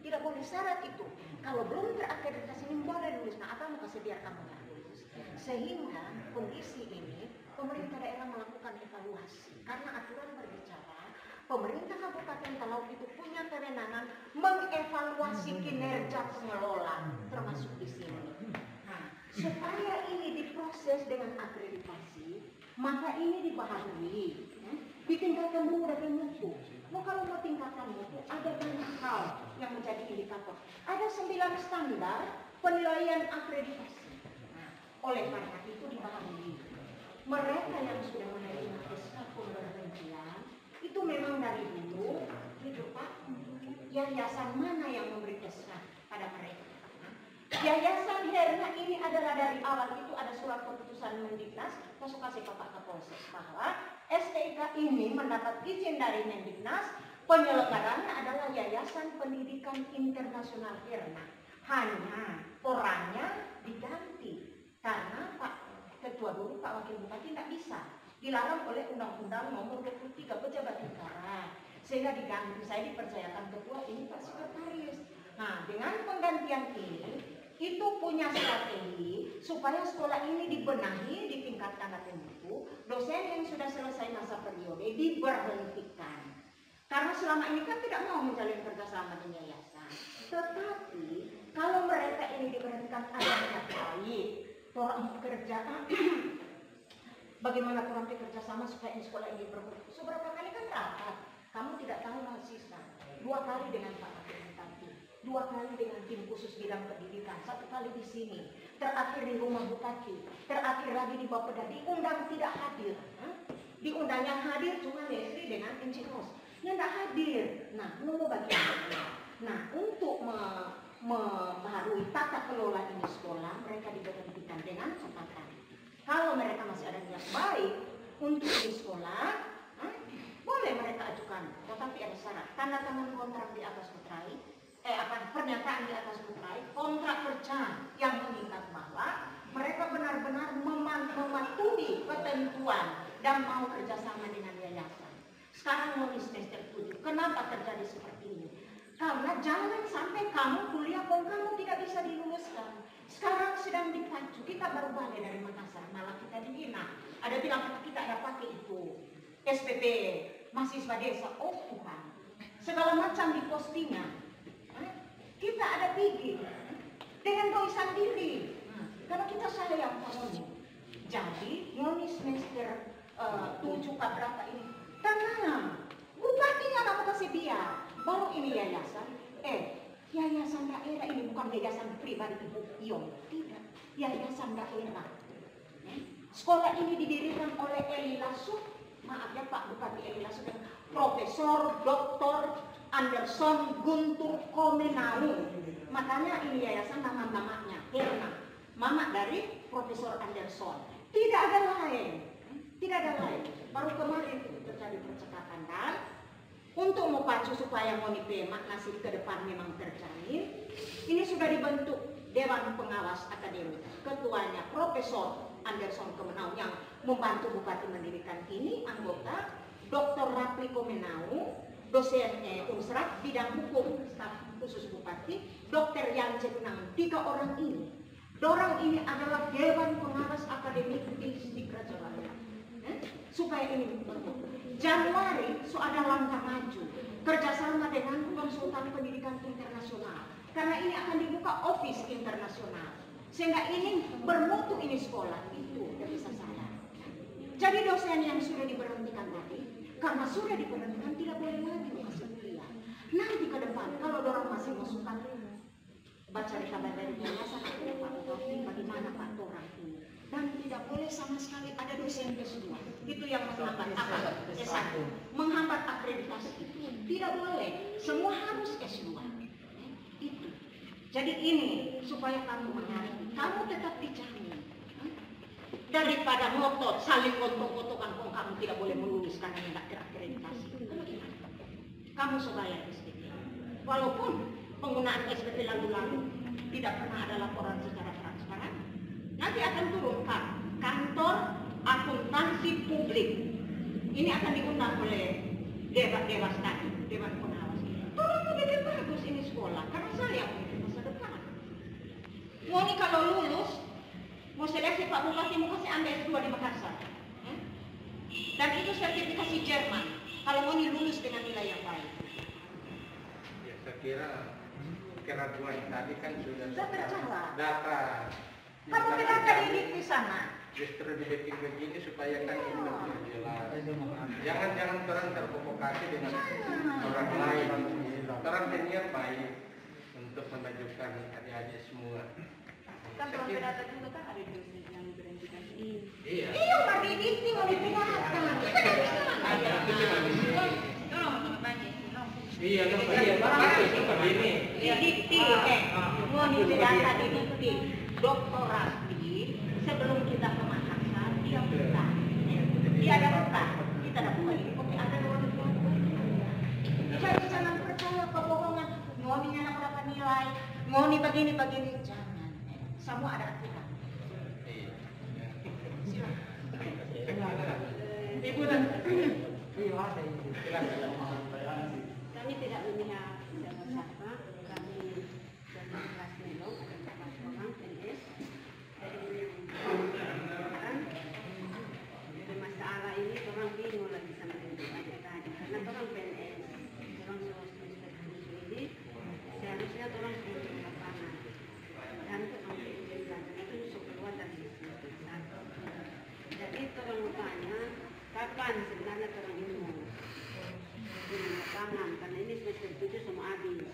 Tidak boleh syarat itu. Kalau belum terakreditasi ini boleh lulus. Nah, apa mau kasih biar kamu yang lulus? Sehingga kondisi ini pemerintah daerah melakukan evaluasi. Karena aturan berbicara, pemerintah Kabupaten Talaut itu punya kewenangan mengevaluasi kinerja pengelola, termasuk di sini. Nah, supaya ini diproses dengan akreditasi, maka ini dibaharui. Ditingkatkan dulu dari mutu. Nah, kalau mau tingkatkan mutu, ada banyak hal yang menjadi indikator. Ada 9 standar penilaian akreditasi. Nah, oleh karena itu dibaharui. Mereka yang sudah menerima SK pemberhentian itu memang dari dulu, gitu Pak. Yayasan mana yang memberi SK pada mereka? Yayasan Herna ini adalah dari awal itu ada surat keputusan Mendiknas, masuk kasih Bapak Kapolsek bahwa STIK ini mendapat izin dari Mendiknas, penyelenggaranya adalah Yayasan Pendidikan Internasional Herna. Hanya orangnya diganti karena Pak Ketua dulu Pak Wakil Bupati tidak bisa, dilarang oleh Undang-Undang Nomor 23 Pejabat Negara, sehingga diganti. Saya dipercayakan Ketua ini Pak Sekretaris. Nah, dengan penggantian ini itu punya strategi supaya sekolah ini dibenahi, ditingkatkan mutu, dosen yang sudah selesai masa periode diberhentikan. Karena selama ini kan tidak mau menjalin kerjasama dengan yayasan. Tetapi kalau mereka ini diberhentikan ada niat baik, orang bekerja, bagaimana kurang kerjasama supaya sekolah ini berbentuk. Seberapa kali kan rapat, kamu tidak tahu mahasiswa. 2 kali dengan Pak Wakil Bupati, 2 kali dengan tim khusus bidang pendidikan, 1 kali di sini, terakhir di rumah Bupati, terakhir lagi di Bapeda, diundang tidak hadir. Diundang yang hadir cuma Leslie dengan Encinos, yang tidak hadir. Nah, nunggu bagaimana? Nah, untuk membaharui tata kelola ini sekolah, mereka diberhentikan dengan catatan. Kalau mereka masih ada niat baik untuk di sekolah, boleh mereka ajukan, tetapi ada syarat. Tanda tangan kontrak di atas meterai, pernyataan di atas meterai, kontrak kerja yang mengikat bahwa mereka benar-benar mematuhi ketentuan dan mau kerjasama dengan yayasan. Sekarang mau di semester 7, kenapa terjadi seperti ini? Karena jangan sampai kamu kuliah kok kamu tidak bisa diluluskan. Sekarang sedang dipacu, kita baru balik dari Makassar, malah kita dihina. Ada bilang kita ada pakai itu SPP mahasiswa desa. Oh Tuhan, segala macam di postingan. Kita ada pikir dengan tulisan diri. Karena kita sayang kamu. Jadi Ngoni semester 7 berapa ini? Tenang, bupatinya kamu kasih biar. Baru ini yayasan. Yayasan daerah ini bukan yayasan pribadi Ibu Ion. Tidak, yayasan daerah. Sekolah ini didirikan oleh Eli Lasuk. Maaf ya Pak Bupati Eli Lasuk. Profesor Dr. Anderson Guntur Komenau. Makanya ini yayasan nama-namanya Herna. Mama dari Profesor Anderson. Tidak ada lain. Tidak ada lain. Baru kemarin itu terjadi percakapan dan untuk memacu supaya monipema nasib ke depan memang terjamin, ini sudah dibentuk Dewan Pengawas Akademik. Ketuanya Profesor Anderson Komenau yang membantu Bupati mendirikan ini, anggota Dr. Rapli Komenau, dosen Unsrat bidang hukum staf khusus Bupati, Dr. Yan Ceknang. 3 orang ini. Dorang ini adalah Dewan Pengawas Akademik Istiqra Jawa Barat. Supaya ini berbentuk. Januari ada langkah maju kerjasama dengan konsultan pendidikan internasional karena ini akan dibuka office internasional sehingga ini bermutu ini sekolah itu tidak bisa salah. Jadi dosen yang sudah diberhentikan tadi karena sudah diberhentikan tidak boleh lagi masuk kuliah. Nanti ke depan kalau orang masih masukkan baca di kabar dari yayasan Pak Bupati bagaimana Pak Torang ini dan tidak boleh sama sekali ada dosen S2 itu yang menghambat apa? S1 menghambat akreditasi itu tidak boleh, semua harus S2 itu. Jadi ini supaya kamu mengerti, kamu tetap dijamin daripada ngotot saling gotok-gotokan kok kamu tidak boleh melulus karena tidak terakreditasi. Kamu sebayar SPP walaupun penggunaan SPP lalu-lalu tidak pernah ada laporan secara transparan. Nanti akan turunkan kantor akuntansi publik. Ini akan diundang oleh Dewas tadi, Dewan Pengawas. Tolong lebih bagus ini sekolah, karena saya punya masa depan. Ngoni kalau lulus, mau seleksi Pak Bupati mau kasih Anda S2 di Makassar. Dan itu sertifikasi Jerman. Kalau Ngoni lulus dengan nilai yang baik. Ya, saya kira keraguan tadi kan sudah terjawab. Data. Kamu beda didik di sana. Justru dibikin begini supaya kan ini lebih jelas. Jangan orang terprovokasi dengan orang lain. Orang berniat baik untuk memajukan adik-adik semua. Kan kalau data juga kan ada dosen yang diberhentikan ini. Iya. Iya, Pak Didit nih mau dipindahkan. Ada itu cuma di sini. Iya, begini. Didikti, mau dipindahkan didikti. Dokter Rasdi, sebelum kita ke Makassar, dia buka. Dia ada buka. Kita ada buka ini. Oke, ada orang yang buka. Jadi jangan percaya kebohongan. Ngoninya nak berapa nilai? Ngoni begini. Jangan. Semua ada aturan. Silakan. Ibu dan Kami tidak memihak siapa-siapa. Kami dari kelas Melong ada 4 orang PNS. Jadi masalah ini orang bingung lagi sama dengan tadi karena orang PNS, orang semester 7 ini seharusnya orang sudah di lapangan dan orang PNS itu keluar dari semester 1. Jadi orang bertanya kapan sebenarnya orang ini mau di lapangan karena ini semester 7 semua habis.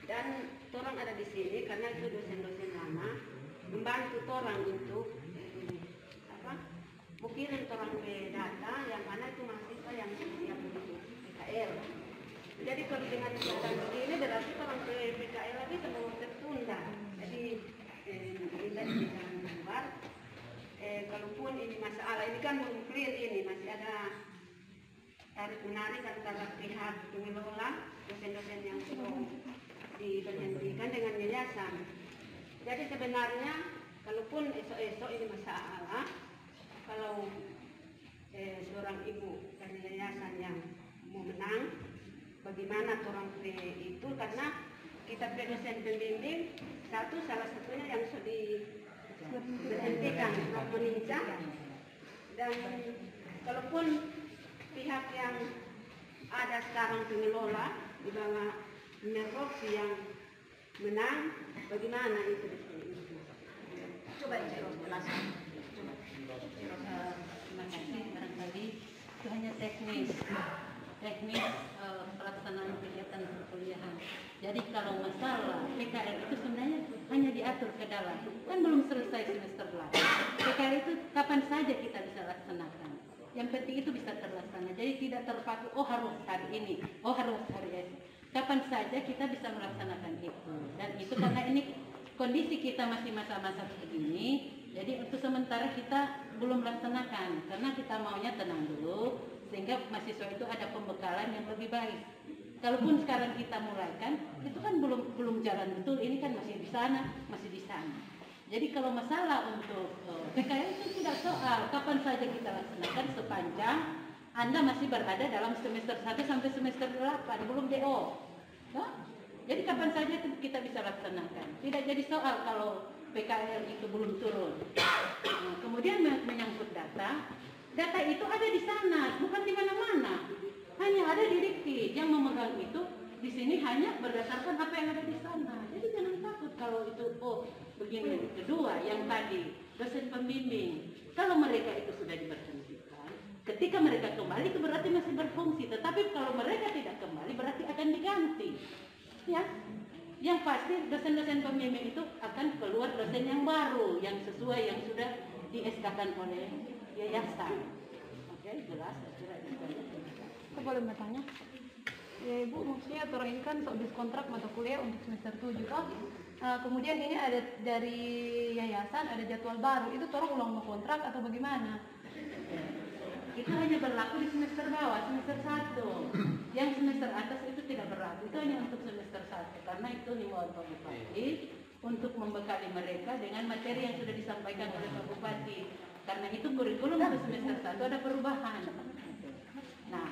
Dan orang ada di sini karena itu dosen-dosen lama membantu orang untuk kirim orang ke data yang mana itu mahasiswa yang siap untuk PKL. Jadi kalau dengan keadaan begini berarti orang ke PKL lagi terus tertunda. Jadi kita di jalan keluar kalaupun ini masalah ini kan belum clear, ini masih ada tarik menarik antara pihak pengelola, dosen-dosen yang belum diberhentikan dengan yayasan. Jadi sebenarnya kalaupun esok-esok ini masalah, kalau seorang ibu dari yayasan yang mau menang, bagaimana orang itu, karena kita dosen pembimbing salah satunya yang sudah diberhentikan meninjak, dan kalaupun pihak yang ada sekarang pengelola di bawah Merroksi yang menang, bagaimana itu? Coba jelaskan. Terima kasih. Barangkali itu hanya teknis pelaksanaan kegiatan perkuliahan. Jadi kalau masalah PKL itu sebenarnya hanya diatur ke dalam, kan belum selesai semester belakang. PKL itu kapan saja kita bisa laksanakan. Yang penting itu bisa terlaksana. Jadi tidak terpaku, oh harus hari ini, oh harus hari esok. Kapan saja kita bisa melaksanakan itu. Dan itu karena ini kondisi kita masih masa-masa begini, jadi untuk sementara kita belum laksanakan karena kita maunya tenang dulu sehingga mahasiswa itu ada pembekalan yang lebih baik. Kalaupun sekarang kita mulaikan, itu kan belum jalan betul. Ini kan masih di sana, masih di sana. Jadi kalau masalah untuk PKL itu tidak soal kapan saja kita laksanakan sepanjang Anda masih berada dalam semester 1 sampai semester 8, belum DO. Nah, jadi kapan saja kita bisa laksanakan. Tidak jadi soal kalau PKL itu belum turun. Nah, kemudian menyangkut data itu ada di sana, bukan di mana-mana. Hanya ada di Dikti yang memegang itu. Di sini hanya berdasarkan apa yang ada di sana. Jadi jangan takut kalau itu begini. Kedua, yang tadi dosen pembimbing, kalau mereka itu sudah diberhentikan, ketika mereka kembali itu berarti masih berfungsi. Tetapi kalau mereka tidak kembali berarti akan diganti. Ya, yang pasti dosen-dosen pembimbing itu akan keluar dosen yang baru, yang sesuai yang sudah di-SK-kan oleh yayasan. Oke, jelas. Saya boleh bertanya? Ya Ibu, maksudnya orang ini kan habis kontrak mata kuliah untuk semester 7 toh. Kemudian ini ada dari yayasan ada jadwal baru, itu orang ulang mau kontrak atau bagaimana? Itu hanya berlaku di semester bawah, semester 1. Yang semester atas itu tidak berlaku, itu hanya untuk semester 1 karena itu himbauan Pak Bupati untuk membekali mereka dengan materi yang sudah disampaikan oleh Pak Bupati. Karena itu kurikulum untuk semester 1 ada perubahan. Nah,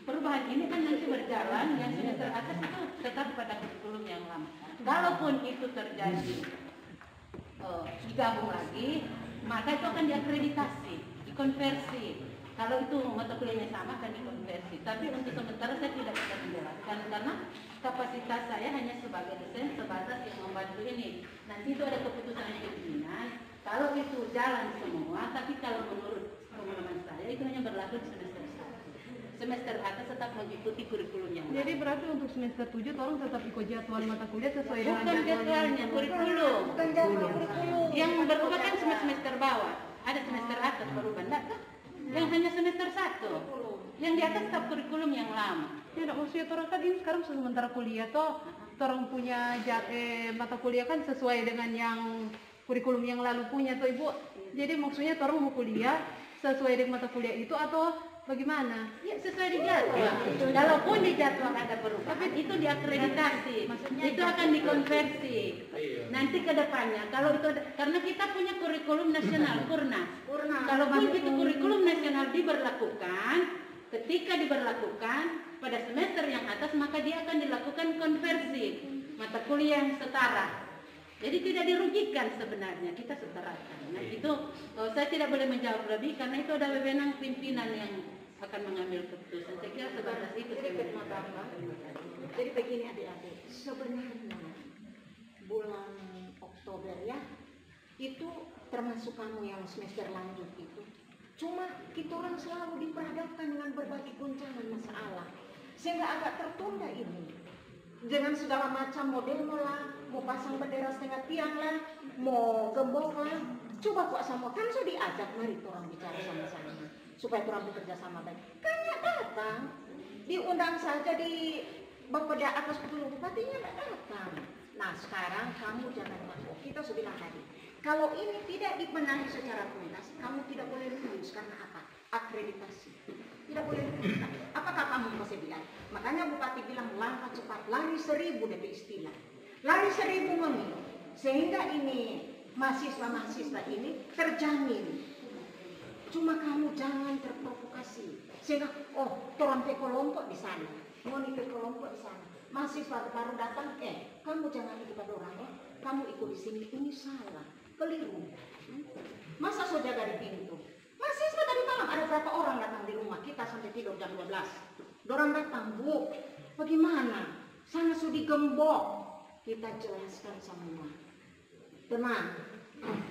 perubahan ini kan nanti berjalan, yang semester atas itu tetap pada kurikulum yang lama. Kalaupun itu terjadi digabung lagi, maka itu akan diakreditasi, dikonversi. Kalau itu mata kuliahnya sama akan dikonversi. Tapi untuk sementara saya tidak bisa menjelaskan karena kapasitas saya hanya sebagai dosen sebatas yang membantu ini. Nanti itu ada keputusan pimpinan. Kalau itu jalan semua, tapi kalau menurut pengalaman saya itu hanya berlaku di semester 1. Semester atas tetap mengikuti kurikulum yang lain. Jadi berarti untuk semester 7 tolong tetap ikut jadwal mata kuliah sesuai dengan bukan jadwalnya, kurikulum. Bukan jadwal kurikulum. Yang berubah kan semester bawah. Ada semester atas berubah, enggak kan? Yang hanya semester 1. Yang di atas tetap kurikulum yang lama. Tidak, maksudnya orang kan ini sekarang sementara kuliah toh, orang punya mata kuliah kan sesuai dengan yang kurikulum yang lalu punya toh Ibu. Jadi maksudnya orang mau kuliah sesuai dengan mata kuliah itu atau bagaimana? Ya sesuai di jadwal. Kalaupun di jadwal ada perubahan, itu diakreditasi. Maksudnya itu akan dikonversi. Nanti ke depannya, kalau itu karena kita punya kurikulum nasional, Kurnas. Kalaupun itu kurikulum nasional diberlakukan, ketika diberlakukan pada semester yang atas, maka dia akan dilakukan konversi mata kuliah yang setara. Jadi tidak dirugikan sebenarnya, kita setarakan. Nah itu saya tidak boleh menjawab lebih karena itu ada wewenang pimpinan yang akan mengambil keputusan. Saya kira sebatas itu. Jadi begini adik-adik, sebenarnya bulan Oktober ya, itu termasuk kamu yang semester lanjut itu. Cuma kita orang selalu diperhadapkan dengan berbagai guncangan masalah, sehingga agak tertunda ini. Dengan segala macam model lah, mau pasang bendera setengah tiang lah, mau gembok lah. Coba kok sama, kan sudah diajak mari orang bicara sama-sama supaya orang bekerja sama baik. Kan ya datang, diundang saja di Bapeda atas 10 bupatinya tidak datang. Nah sekarang kamu jangan masuk, kita sudah bilang tadi, Kalau ini tidak dibenahi secara tuntas, kamu tidak boleh lulus. Karena apa? Akreditasi. Tidak boleh lulus. Apakah kamu masih bilang? Makanya Bupati bilang langkah cepat, lari 1000 DP istilah. Lari 1000 menit. Sehingga ini mahasiswa-mahasiswa ini terjamin. Cuma kamu jangan terprovokasi. Sehingga, oh, orang pe kelompok di sana, ngoni pe kelompok di sana. Mahasiswa baru datang, kamu jangan ikut orang, kamu ikut di sini, ini salah, keliru. Masa so jaga di pintu? Mahasiswa tadi malam ada berapa orang datang di rumah kita sampai tidur jam 12. Dorang datang, Bu, bagaimana? Sana sudah digembok. Kita jelaskan semua. Tenang,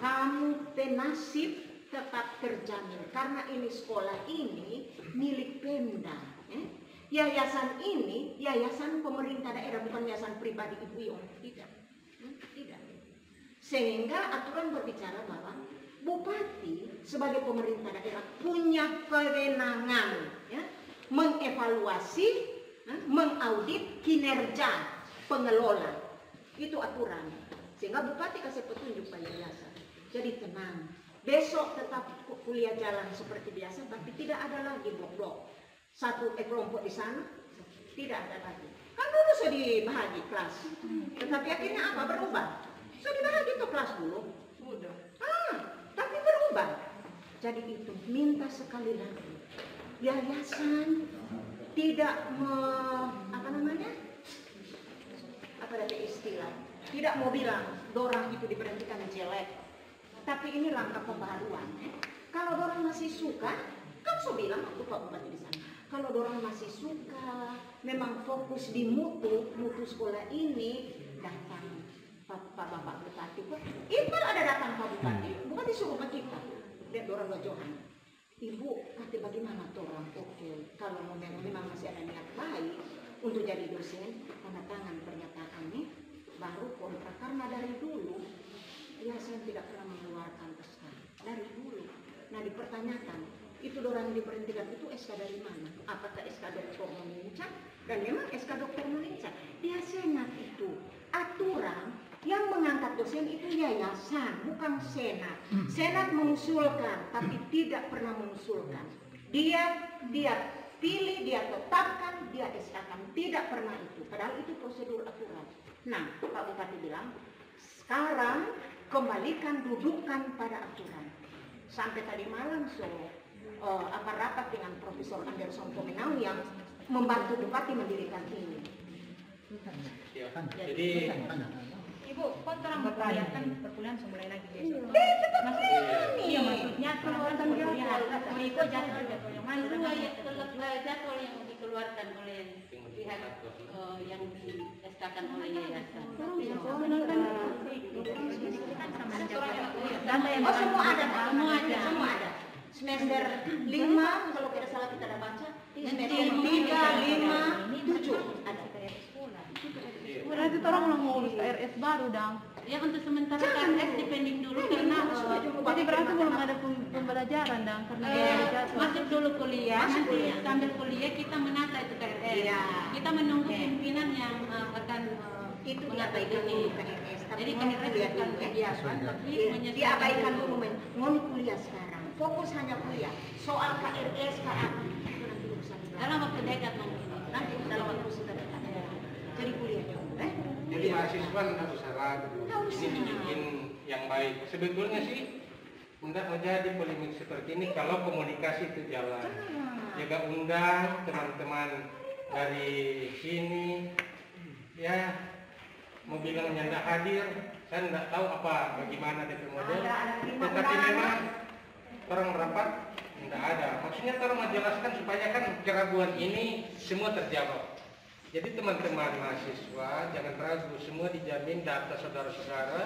kamu penasib tetap terjamin karena ini sekolah ini milik Pemda. Yayasan ini yayasan pemerintah daerah, bukan yayasan pribadi Ibu Yong. Tidak. Sehingga aturan berbicara bahwa Bupati sebagai pemerintah daerah punya kewenangan mengevaluasi, mengaudit kinerja pengelola. Itu aturan. Sehingga Bupati kasih petunjuk pada yayasan. Jadi tenang. Besok tetap kuliah jalan seperti biasa, tapi tidak ada lagi blok-blok. Satu kelompok di sana, tidak ada lagi. Kan dulu sudah dibahagi kelas. Tetapi akhirnya apa? Berubah. Sudah dibahagi ke kelas dulu. Sudah. Tapi berubah. Jadi itu, minta sekali lagi. Yayasan tidak apa ada istilah? Tidak mau bilang dorang itu diberhentikan jelek. Tapi ini langkah pembaruan. Kalau dorang masih suka, kan so bilang waktu Pak Bupati di sana. Kalau dorang masih suka, memang fokus di mutu sekolah ini, datang Bapak Bupati. Iqbal ada datang Pak Bupati, Bupati suruh ke kita. Lihat dorang gajohan. Ibu, kata bagaimana dorang? Oke, kalau memang masih ada niat baik untuk jadi dosen, tanda tangan pernyataannya, baru kontrak. Karena dari dulu, saya tidak pernah mengeluarkan SK dari dulu. Nah, dipertanyakan, itu dorang diberhentikan itu SK dari mana? Apakah SK dokter Menincat? Dan memang SK dokter Menincat. Dia senat itu aturan yang mengangkat dosen itu yayasan, bukan senat. Senat mengusulkan, tapi tidak pernah mengusulkan. Dia pilih, dia tetapkan, dia SK-kan. Tidak pernah itu. Padahal itu prosedur aturan. Nah, Pak Bupati bilang, sekarang kembalikan, dudukkan pada aturan. Sampai tadi malam rapat dengan Profesor Anderson Pomenau yang membantu Bupati mendirikan ini. Jadi Ibu, terang berkuliah kan perkuliahan mulai lagi besok. Iya, maksudnya keluarkan perkuliahan. Mengikut jadwal yang mana? Jadwal yang dikeluarkan oleh pihak yang di-SK-kan oleh yayasan. Semua ada. Semester 5 kalau tidak salah kita ada baca. Semester 3, 5, 7 ada. Berarti orang mau ngurus RS baru dong. Ya untuk sementara KRS dipending dulu karena Jadi berarti belum ada pembelajaran dong karena masuk dulu kuliah, nanti sambil kuliah kita menata itu KRS. Kita menunggu pimpinan yang akan itu diabaikan dulu KRS. Jadi KRS bukan kegiatan, tapi diabaikan dulu ngomong kuliah sekarang. Fokus hanya kuliah. Soal KRS, KA itu nanti urusan dalam waktu dekat mungkin. Nanti dalam waktu sudah dekat. Jadi kuliah dulu. Jadi mahasiswa tidak usah ragu. Ini dibikin yang baik. Sebetulnya sih tidak menjadi polemik seperti ini kalau komunikasi itu jalan. Jaga undang teman-teman dari sini. Ya, mau bilang nyanda hadir, saya tidak tahu bagaimana DP model. Tetapi memang orang rapat tidak ada. Maksudnya orang menjelaskan supaya kan keraguan ini semua terjawab. Jadi teman-teman mahasiswa jangan ragu, semua dijamin data saudara-saudara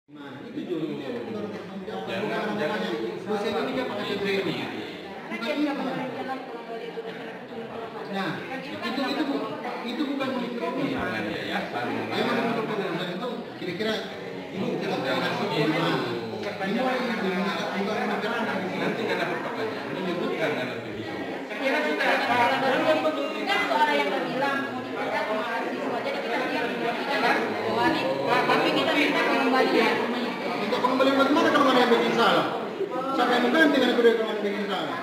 Nah, itu bukan monitoring. Itu kira-kira ini kita nanti kan ada pertanyaan menyebutkan dan Kira sudah ada suara yang bilang mau dipecat ke mahasiswa, jadi kita tapi kita minta pengembalian. Minta pengembalian bagaimana kalau mana yang bikin salah? Siapa yang mengganti dengan kedua kalau yang bikin salah?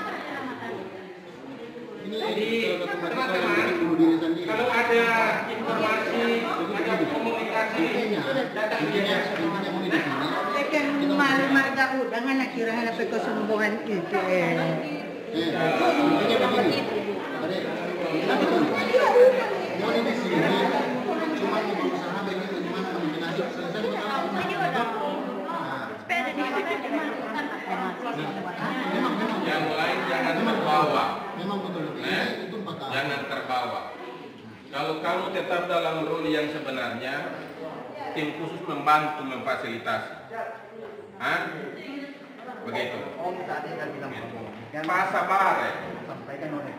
Jadi teman-teman, kalau ada informasi, ada komunikasi, datang dia. Kan marga udang anak kira anak kesombongan itu Intinya begini. Mau di sini cuma mau berusaha bagaimana menjelaskan selesai Yang lain jangan terbawa. Memang betul. Itu Jangan terbawa. Kalau kamu tetap dalam role yang sebenarnya, tim khusus membantu memfasilitasi. Begitu. Om tadi kan bilang Pak sabar sampaikan oleh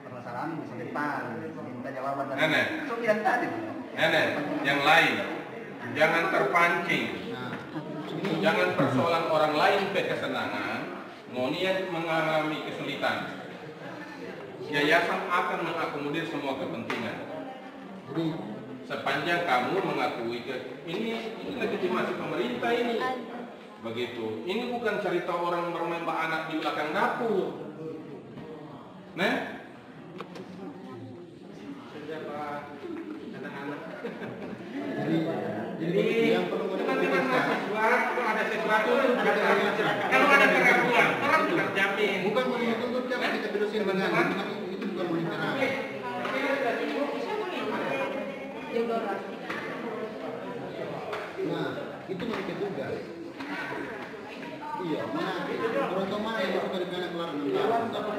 permasalahan bisa depan minta jawaban dari Nenek. So bilang tadi. Nenek, yang lain jangan terpancing. Jangan persoalan orang lain kesenangan, mau niat mengalami kesulitan. Yayasan akan mengakomodir semua kepentingan. Jadi sepanjang kamu mengakui ini legitimasi pemerintah ini. Begitu. Ini bukan cerita orang bermain anak di belakang dapur. Nah, anak-anak. Jadi teman-teman mahasiswa kalau ada sesuatu kalau ada keraguan orang terjamin. Bukan menuntut jangan kita berusin dengan itu bukan monitoring. Nah, itu mereka juga. Iya, mana contoh mana yang masuk dari anak kelar 6 tahun?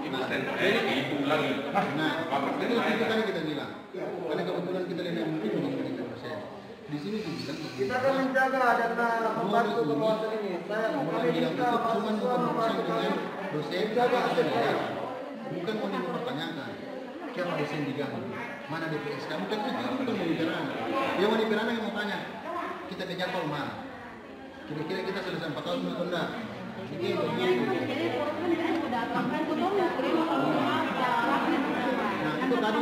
Itu lagi. Nah, itu kan kita bilang. Karena kebetulan kita lihat mungkin 50%. Di sini dibilang Kita akan menjaga dan membantu pengawasan ini. Saya orang bilang itu cuma berurusan dengan dosen bukan mau mempertanyakan siapa dosen diganggu, mana DPSK, bukan itu bukan monitoran. Yang monitoran yang mau tanya kita ke jadwal mana, kira-kira kita selesai 4 tahun atau enggak. Begitu. Nah itu tadi.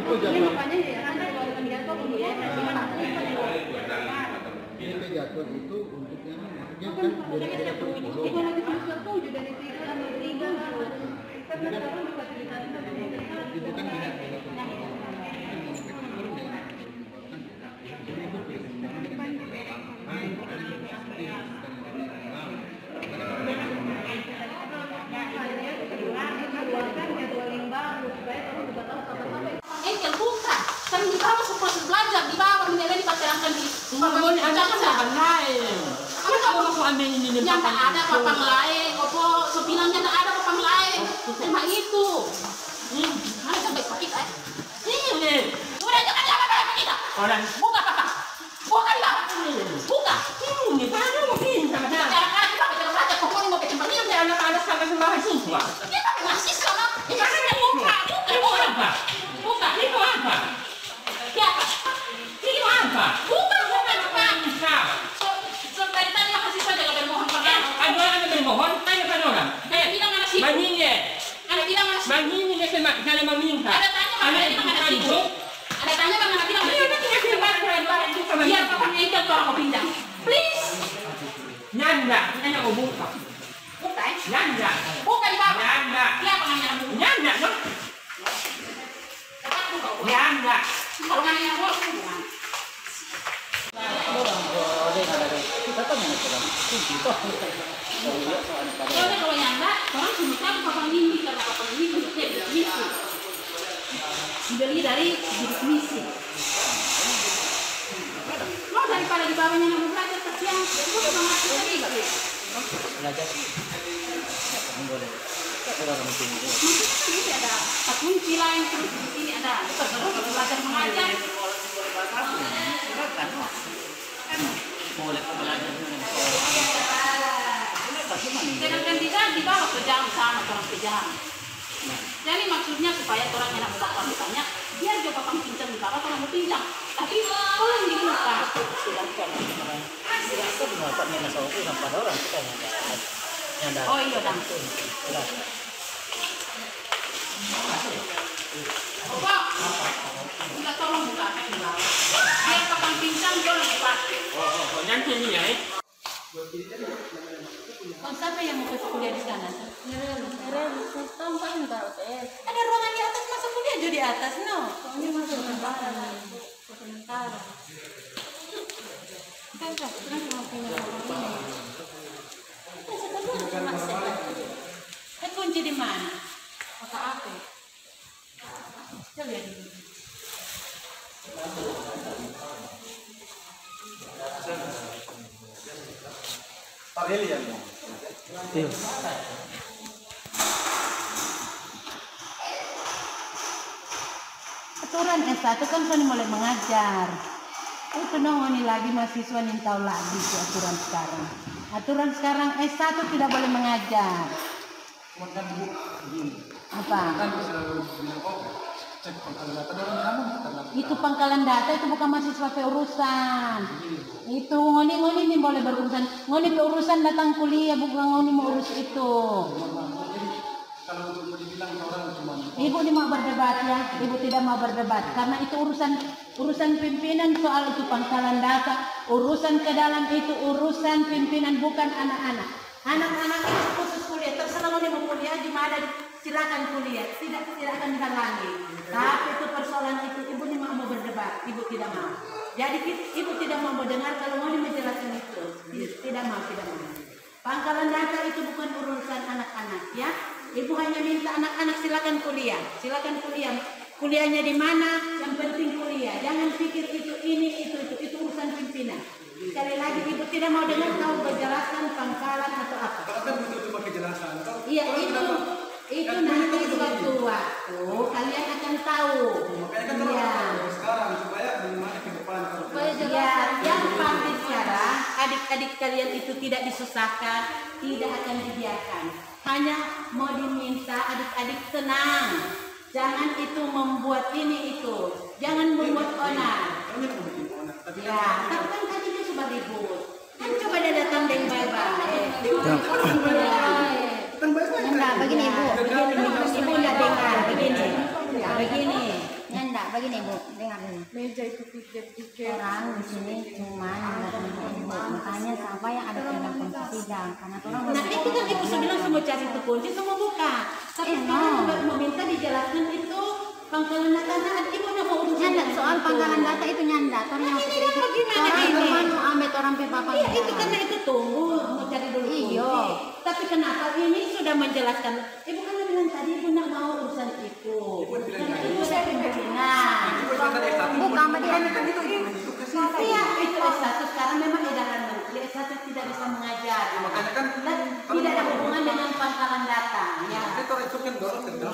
Itu jadwal. Ini jadwal itu untuk yang maksudnya kan dari itu kan bukan kan kita masuk proses belajar di bawah menilai dipacarankan di jangan lain apa kamu mau ambil ini yang tak ada papang lain opo sebilangnya tak ada papang lain cuma itu mana sampai sakit ini udah jangan apa kita orang buka papa bukan lah buka ini baru mungkin sama cara lagi pakai cara belajar kok mau ke tempat ini jangan ada sampai sembahan siswa kita masih sama ini kan buka apa buka itu apa siapa ini apa bukan apa so dari tadi mahasiswa jaga bermohon pada ada orang bermohon tanya pada orang bilang mana sih begini ada bilang mana sih begini ya sama kalian meminta ada tanya mana sih ada tanya mana bilang biar papanya itu orang mau pindah please nyanda nanya mau buka buka nyanda buka di bawah nyanda siapa namanya nyanda no nyanda kalau nanya mau kita kan kalau nyanda orang cuma tahu papang ini karena papang ini misi dibeli dari bidik misi mau daripada di bawahnya yang belajar kesian itu sama kita belajar boleh Maksudnya ini ada kunci lain terus di sini ada belajar mengajar. Sedangkan di bawah kejam sama orang kejam. Jadi maksudnya supaya orang yang nak bawa ditanya, biar dia papang pincang di bawah orang mau pincang. Tapi kalau yang di muka, oh iya dah. Pak, kita tolong buka di bawah. Biar papang pincang dia lagi pakai. Oh, nanti ini ya. Siapa yang mau masuk kuliah di sana? Ada ruangan di atas, masa kuliah aja di atas, no? Ini masuk sementara. Kunci di mana? Kota apa? Coba lihat dulu. Pavilion. Aturan S1 kan kau mulai mengajar. Itu nongoni lagi mahasiswa yang tahu lagi itu aturan sekarang. Aturan sekarang S1 tidak boleh mengajar. Apa? Itu pangkalan data itu bukan mahasiswa urusan. Itu ngoni ini boleh berurusan. Ngoni urusan datang kuliah bukan ngoni mau urus itu. Ibu ini mau berdebat ya, ibu tidak mau berdebat karena itu urusan pimpinan soal itu pangkalan data, urusan ke dalam itu urusan pimpinan bukan anak-anak. Anak-anak itu khusus kuliah, terserah mau kuliah di mana silakan kuliah, tidak akan dihalangi. Tapi itu persoalan itu ibu ini mau berdebat, ibu tidak mau. Jadi ibu tidak mau mendengar kalau mau menjelaskan itu, tidak mau. Pangkalan data itu bukan urusan anak-anak ya. Ibu hanya minta anak-anak silakan kuliah. Kuliahnya di mana? Yang penting kuliah. Jangan pikir itu urusan pimpinan. Sekali lagi ibu tidak mau dengar kau berjelaskan pangkalan atau apa. Kalau kan butuh cuma kejelasan. Iya itu nanti suatu-waktu kalian akan tahu. Makanya kan kalau sekarang supaya bagaimana ke depan. Ya, yang pasti sekarang adik-adik kalian itu tidak disusahkan, tidak akan dibiarkan. Hanya mau diminta adik-adik tenang. Jangan itu membuat ini itu. Jangan membuat onar. Ya, tapi kan tadi dia sudah ribut. Kan coba dia datang dengan baik-baik. Enggak, begini ibu. Ibu enggak dengar, begini. Enggak, begini ibu. Dengar ini. Meja itu pikir Orang di sini cuma ibu. Makanya sampai yang ada dalam kunci sidang. Karena orang Nah itu kan ibu bilang semua cari itu kunci semua buka. Tapi sekarang mau minta dijelaskan itu pangkalan data. Ibu udah mau urus nyanda soal pangkalan data itu nyanda. Orang mau ambil orang pipa Iya itu karena itu tunggu mau cari dulu kunci. Tapi kenapa ini sudah menjelaskan? Ibu kan bilang tadi ibu nak mau urusan itu. Karena itu saya pimpinan. Bukan dia Iya itu S1 sekarang memang edaran menteri S1 tidak bisa mengajar. Dan tidak ada hubungan dengan pangkalan data. Ya.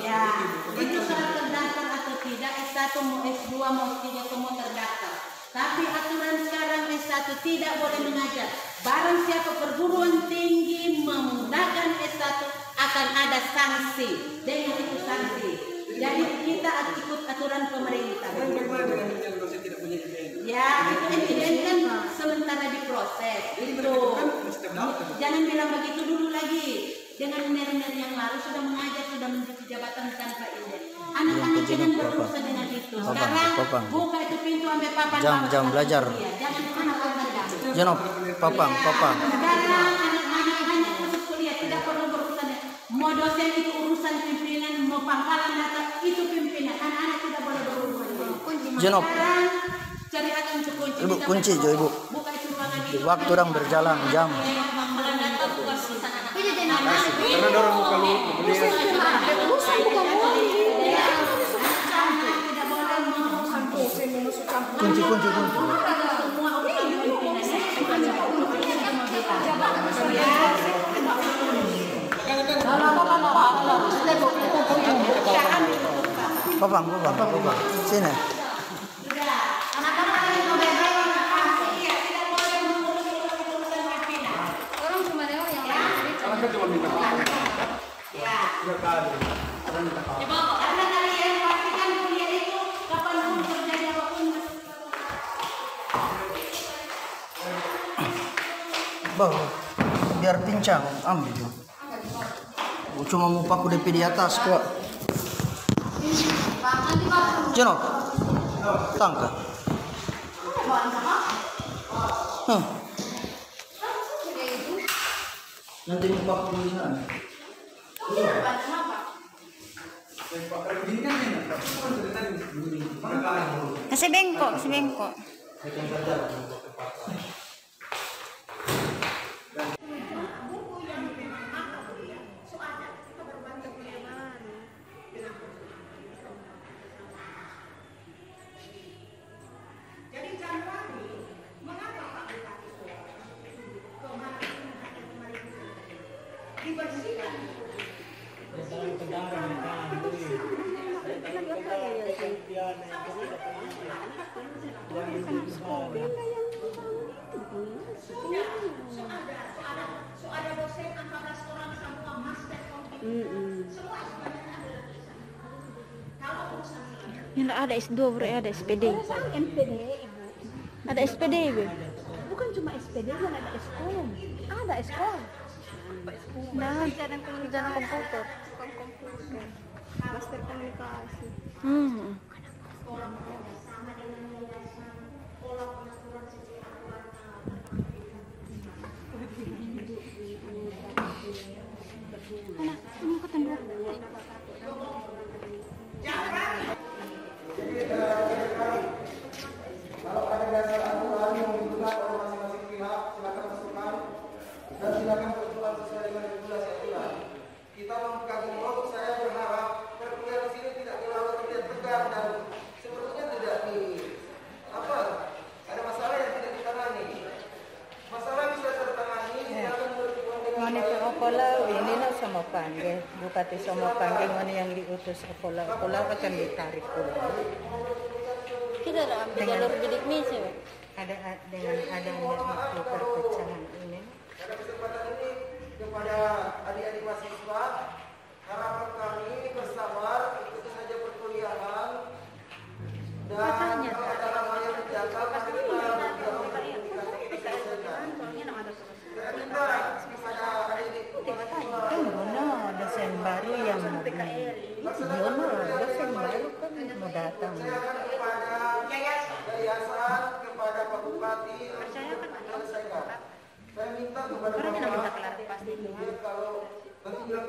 Ya. Itu soal terdaftar atau tidak S1 mau S2 mau S3 semua terdaftar. Tapi aturan sekarang S1 tidak boleh mengajar. Barang siapa perguruan tinggi menggunakan S1 akan ada sanksi. Dengan itu sanksi. Jadi kita ikut aturan pemerintah. Ya, itu kan sementara diproses. Itu. Jangan bilang begitu dulu lagi. Dengan nenek yang lalu sudah mengajar, sudah menjadi jabatan tanpa izin. Anak-anak jangan berurusan dengan itu. Sekarang buka itu pintu sampai papan. Jam belajar. Jangan anak-anak. Jangan papang. Sekarang anak-anak hanya khusus kuliah, tidak perlu berurusan. Mau dosen itu urusan pimpinan, mau pangkalan data itu pimpinan. Anak-anak tidak boleh berurusan. Jenop. Cari akan kunci. Ibu kunci jo ibu. Buka itu ruangan itu. Waktu orang berjalan jam. Pangkalan data bukan urusan anak. Karena dorong muka lu. Kunci. Kalau Popang. Sini. Orang cuma lewat yang lain. Saya cuma minta. Ya. Coba karena kalian pastikan kuliah itu kapanpun terjadi apapun. Bawa. Biar pincang, ambil dong. Cuma mau paku DP di atas kok. Jono. Tangkap. Nanti mau paku di sana. Kasih bengkok. Yang ada S2 bro, ada SPD. MPD ibu. Ada SPD ibu. Bukan cuma SPD, kan ada Eskom. Ada Eskom. Nah, jalan komputer. Master komunikasi. Kalau ada dasar aturan yang digunakan oleh masing-masing pihak, silakan masukkan dan silakan berusulan sesuai dengan regulasi aturan. Kita mengkaji blog, saya berharap perkuliahan di sini tidak terlalu terlihat tegang dan sebetulnya tidak ada masalah yang tidak ditangani. Masalah bisa tertangani. Silakan berhubungan dengan Ngoni ke Okola ini no sama panggil Bupati sama panggil ngoni yang diutus Okola akan ditarik pulang. Kita ada ambil jalur bidik misi. Ada dengan adanya itu perpecahan ini. Pada kesempatan ini kepada adik-adik mahasiswa, harapan kami bersabar, ikuti saja perkuliahan dan kalau ada hal yang menjangkau pasti kita selesaikan. Saya minta kepada adik-adik Dosen baru yang dosen baru kan mau datang. kepada yayasan, kepada Pak Bupati untuk menyelesaikan. Saya minta kepada Bapak kalau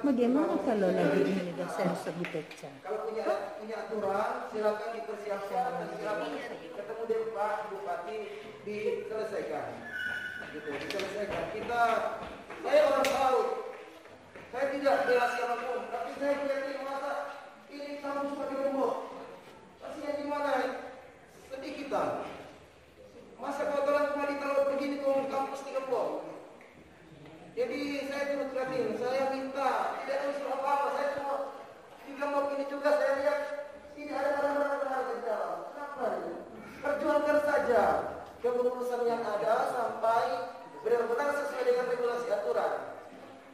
Bagaimana kalau lagi ini dosen sepecah? kalau punya aturan silakan dipersiapkan dan silakan ketemu dengan Pak Bupati diselesaikan. Diselesaikan. Saya orang tahu. Saya tidak bela siapapun, tapi saya punya masa ini kamu sebagai gembok. Pastinya gimana? Sedih kita. Masa kotoran cuma ditaruh begini ke kampus di gembok. Jadi saya turut prihatin. Saya minta tidak usul apa-apa. Saya cuma di gembok ini juga saya lihat tidak ada barang-barang berharga di dalam. Kenapa ini? Perjuangkan saja kepengurusan yang ada sampai benar-benar sesuai dengan regulasi aturan.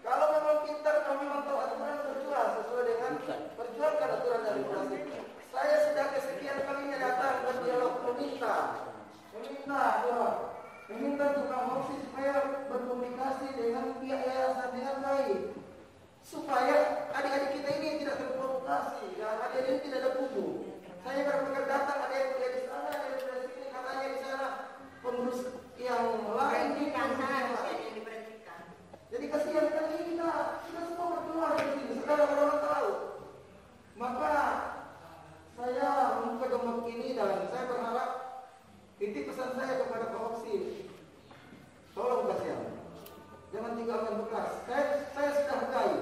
Kalau memang pintar, kami memang tahu aturan berjuang sesuai dengan perjuangkan aturan dan regulasi. Saya sudah kesekian kalinya datang berdialog meminta tukang opsi supaya berkomunikasi dengan pihak yayasan dengan baik, supaya adik-adik kita ini tidak terprovokasi dan adik-adik ini tidak ada buku. Saya benar-benar datang, ada yang kuliah di sana, ada yang kuliah di sini, katanya di sana pengurus yang lain ini jadi kasihan kan ini kita semua berkeluar dari sini, saudara orang tahu. Maka saya membuka gembok ini dan saya berharap titik pesan saya kepada Pak Opsi, tolong kasihan, jangan tinggalkan bekas. Saya sudah hargai,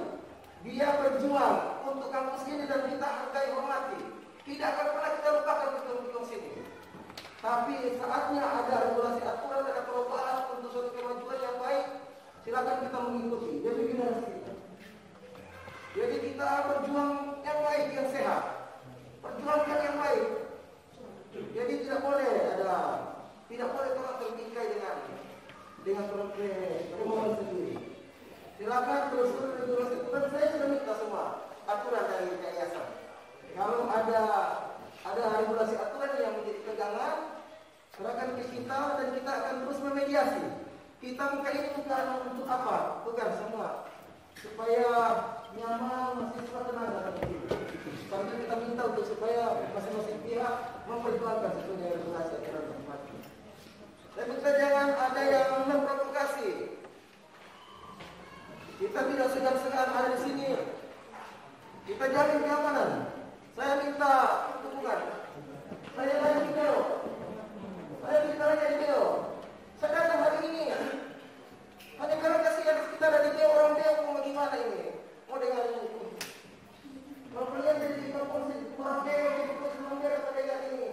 dia berjuang untuk kampus ini dan kita hargai hormati. Tidak akan pernah kita lupakan betul-betul sini. Tapi saatnya ada regulasi aturan, ada perubahan untuk suatu kemajuan yang baik. Silakan kita mengikuti demi generasi kita. Jadi kita berjuang yang baik, yang sehat. Perjuang sesuai dengan permohonan sendiri. Silakan terus aturan saya sudah minta semua aturan dari yayasan. Kalau ada regulasi aturan yang menjadi pegangan, serahkan ke kita dan kita akan terus memediasi. Kita buka ini bukan untuk apa? Bukan semua supaya nyaman mahasiswa tenang dalam hidup. Sampai kita minta untuk supaya masing-masing pihak memperjuangkan sesuai dengan regulasi aturan tempat. Dan kita jangan ada yang memprovokasi. Kita tidak segan-segan ada di sini. Kita jamin keamanan. Saya minta dukungan. Saya lihat video. Saya minta lihat video. Saya datang hari ini. Hanya karena kasihan kita ada dia orang dia mau bagaimana ini? Mau dengan kalau kalian jadi proporsi orang dia jadi proporsi dia pada yang ini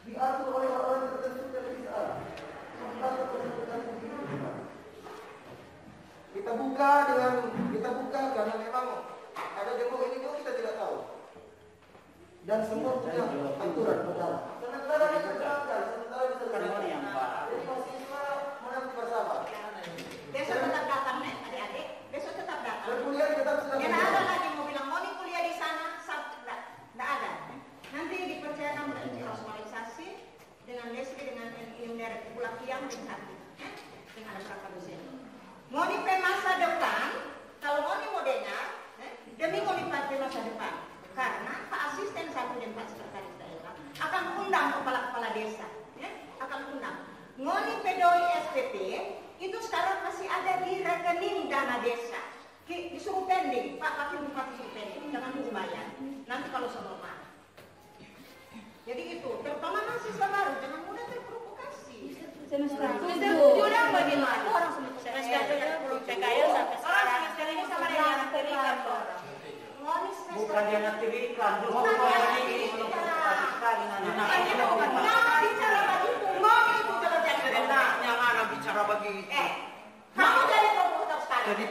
diatur oleh orang tertentu dan bisa. Kita buka karena memang ada demo ini pun kita tidak tahu. Dan semua punya aturan berjalan. Sementara bisa berjalan, sementara bisa berjalan. Jadi mahasiswa menanti bersama. Besok tetap datang, adik-adik. Besok tetap datang. Berkuliah tetap sedang. Tidak ada lagi mau bilang mau kuliah di sana, tidak ada. Nanti dipercayakan internasionalisasi dengan Leslie dengan dari Pulau Kiam dengan ada berapa dosen. Mau di masa depan, kalau mau dengar, demi mau dipakai masa depan. Karena Pak Asisten 1 dan Pak Sekretaris Daerah akan undang kepala-kepala desa, akan undang. Ngoni pedoi SPP itu sekarang masih ada di rekening dana desa. Disuruh pending, Pak Wakil Bupati suruh pending, jangan tunggu bayar. Nanti kalau semua marah. Jadi itu, terutama mahasiswa baru, jangan mudah terprovokasi. Semester 7 udah bagaimana? Orang semester belum PKL sampai sekarang. Orang semester ini sama dengan yang terikat orang. Bukan dia ngetirikkan, justru ini belum terprovokasi sekali. Nah, bicara begitu, mau itu kalau jadi enaknya mana bicara begitu. Kamu jadi provokator sekali. Jadi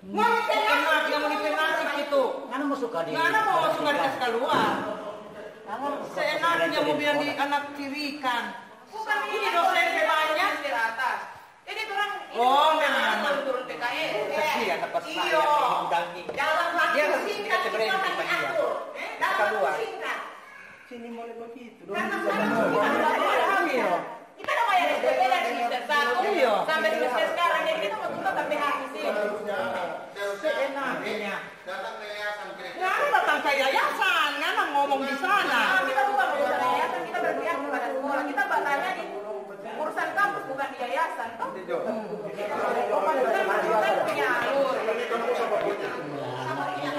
enak yang mau dipengaruhi gitu. Mana mau suka dia? Mana mau suka dikasih keluar? Seenaknya mau bilang di anak tirikan. Bukan ini dosen banyak di atas. Ini turun. Oh, memang turun PKS. Kasihan dapat saya Iyo. mengundangi. Dalam waktu Dia singkat kita berhenti akan bagi dia. diatur. Dalam Keluar. waktu singkat. Sini mulai begitu. Karena Kita udah bayar SPP dari semester 1 sampai semester sekarang. Jadi kita mau tutup sampai habis ini. Seenaknya. Datang ke yayasan Ngana datang ke yayasan, ngana ngomong di sana. Kita bukan urusan yayasan, kita berpihak kepada sekolah. Kita bertanya di urusan kampus bukan di yayasan, toh? Punya alur.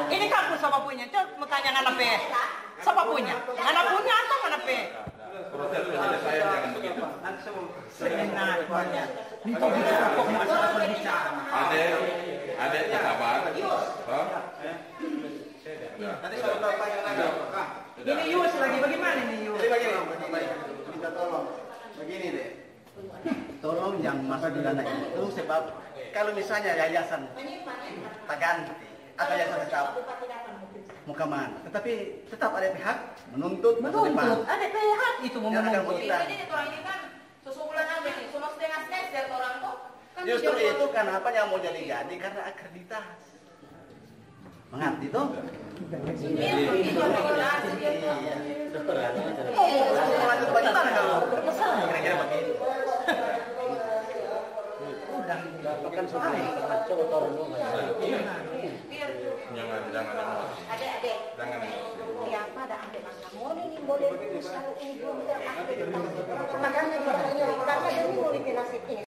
Ini kampus siapa punya? Coba mau tanya ngana pe. Siapa punya? Ngana punya atau ngana pe? Proses penyelesaian jangan begitu. Seenaknya. Itu bicara kok masalah berbicara. Adeknya sabar. Nanti soal bapak yang lagi. Ini Yus lagi bagaimana nih Yus? minta tolong. Begini deh. Tolong yang masuk di dana itu sebab kalau misalnya yayasan tak ganti atau yayasan tetap mau kemana, tetapi tetap ada pihak menuntut Ada pihak itu mau menuntut. kita. Ini orang ini kan sesukulan aja nih, cuma setengah orang tuh. Kan Justru itu kenapa yang mau jadi karena akreditasi. Mengerti tuh? Lanjut bagaimana kalau kira-kira begitu? Udah, kan sudah coba turun dulu. Jangan emosi. Adik-adik. Jangan emosi. Yang pada ambil masa mau ini boleh kalau ini belum terakreditasi. Makanya ini demi mulai nasib ini.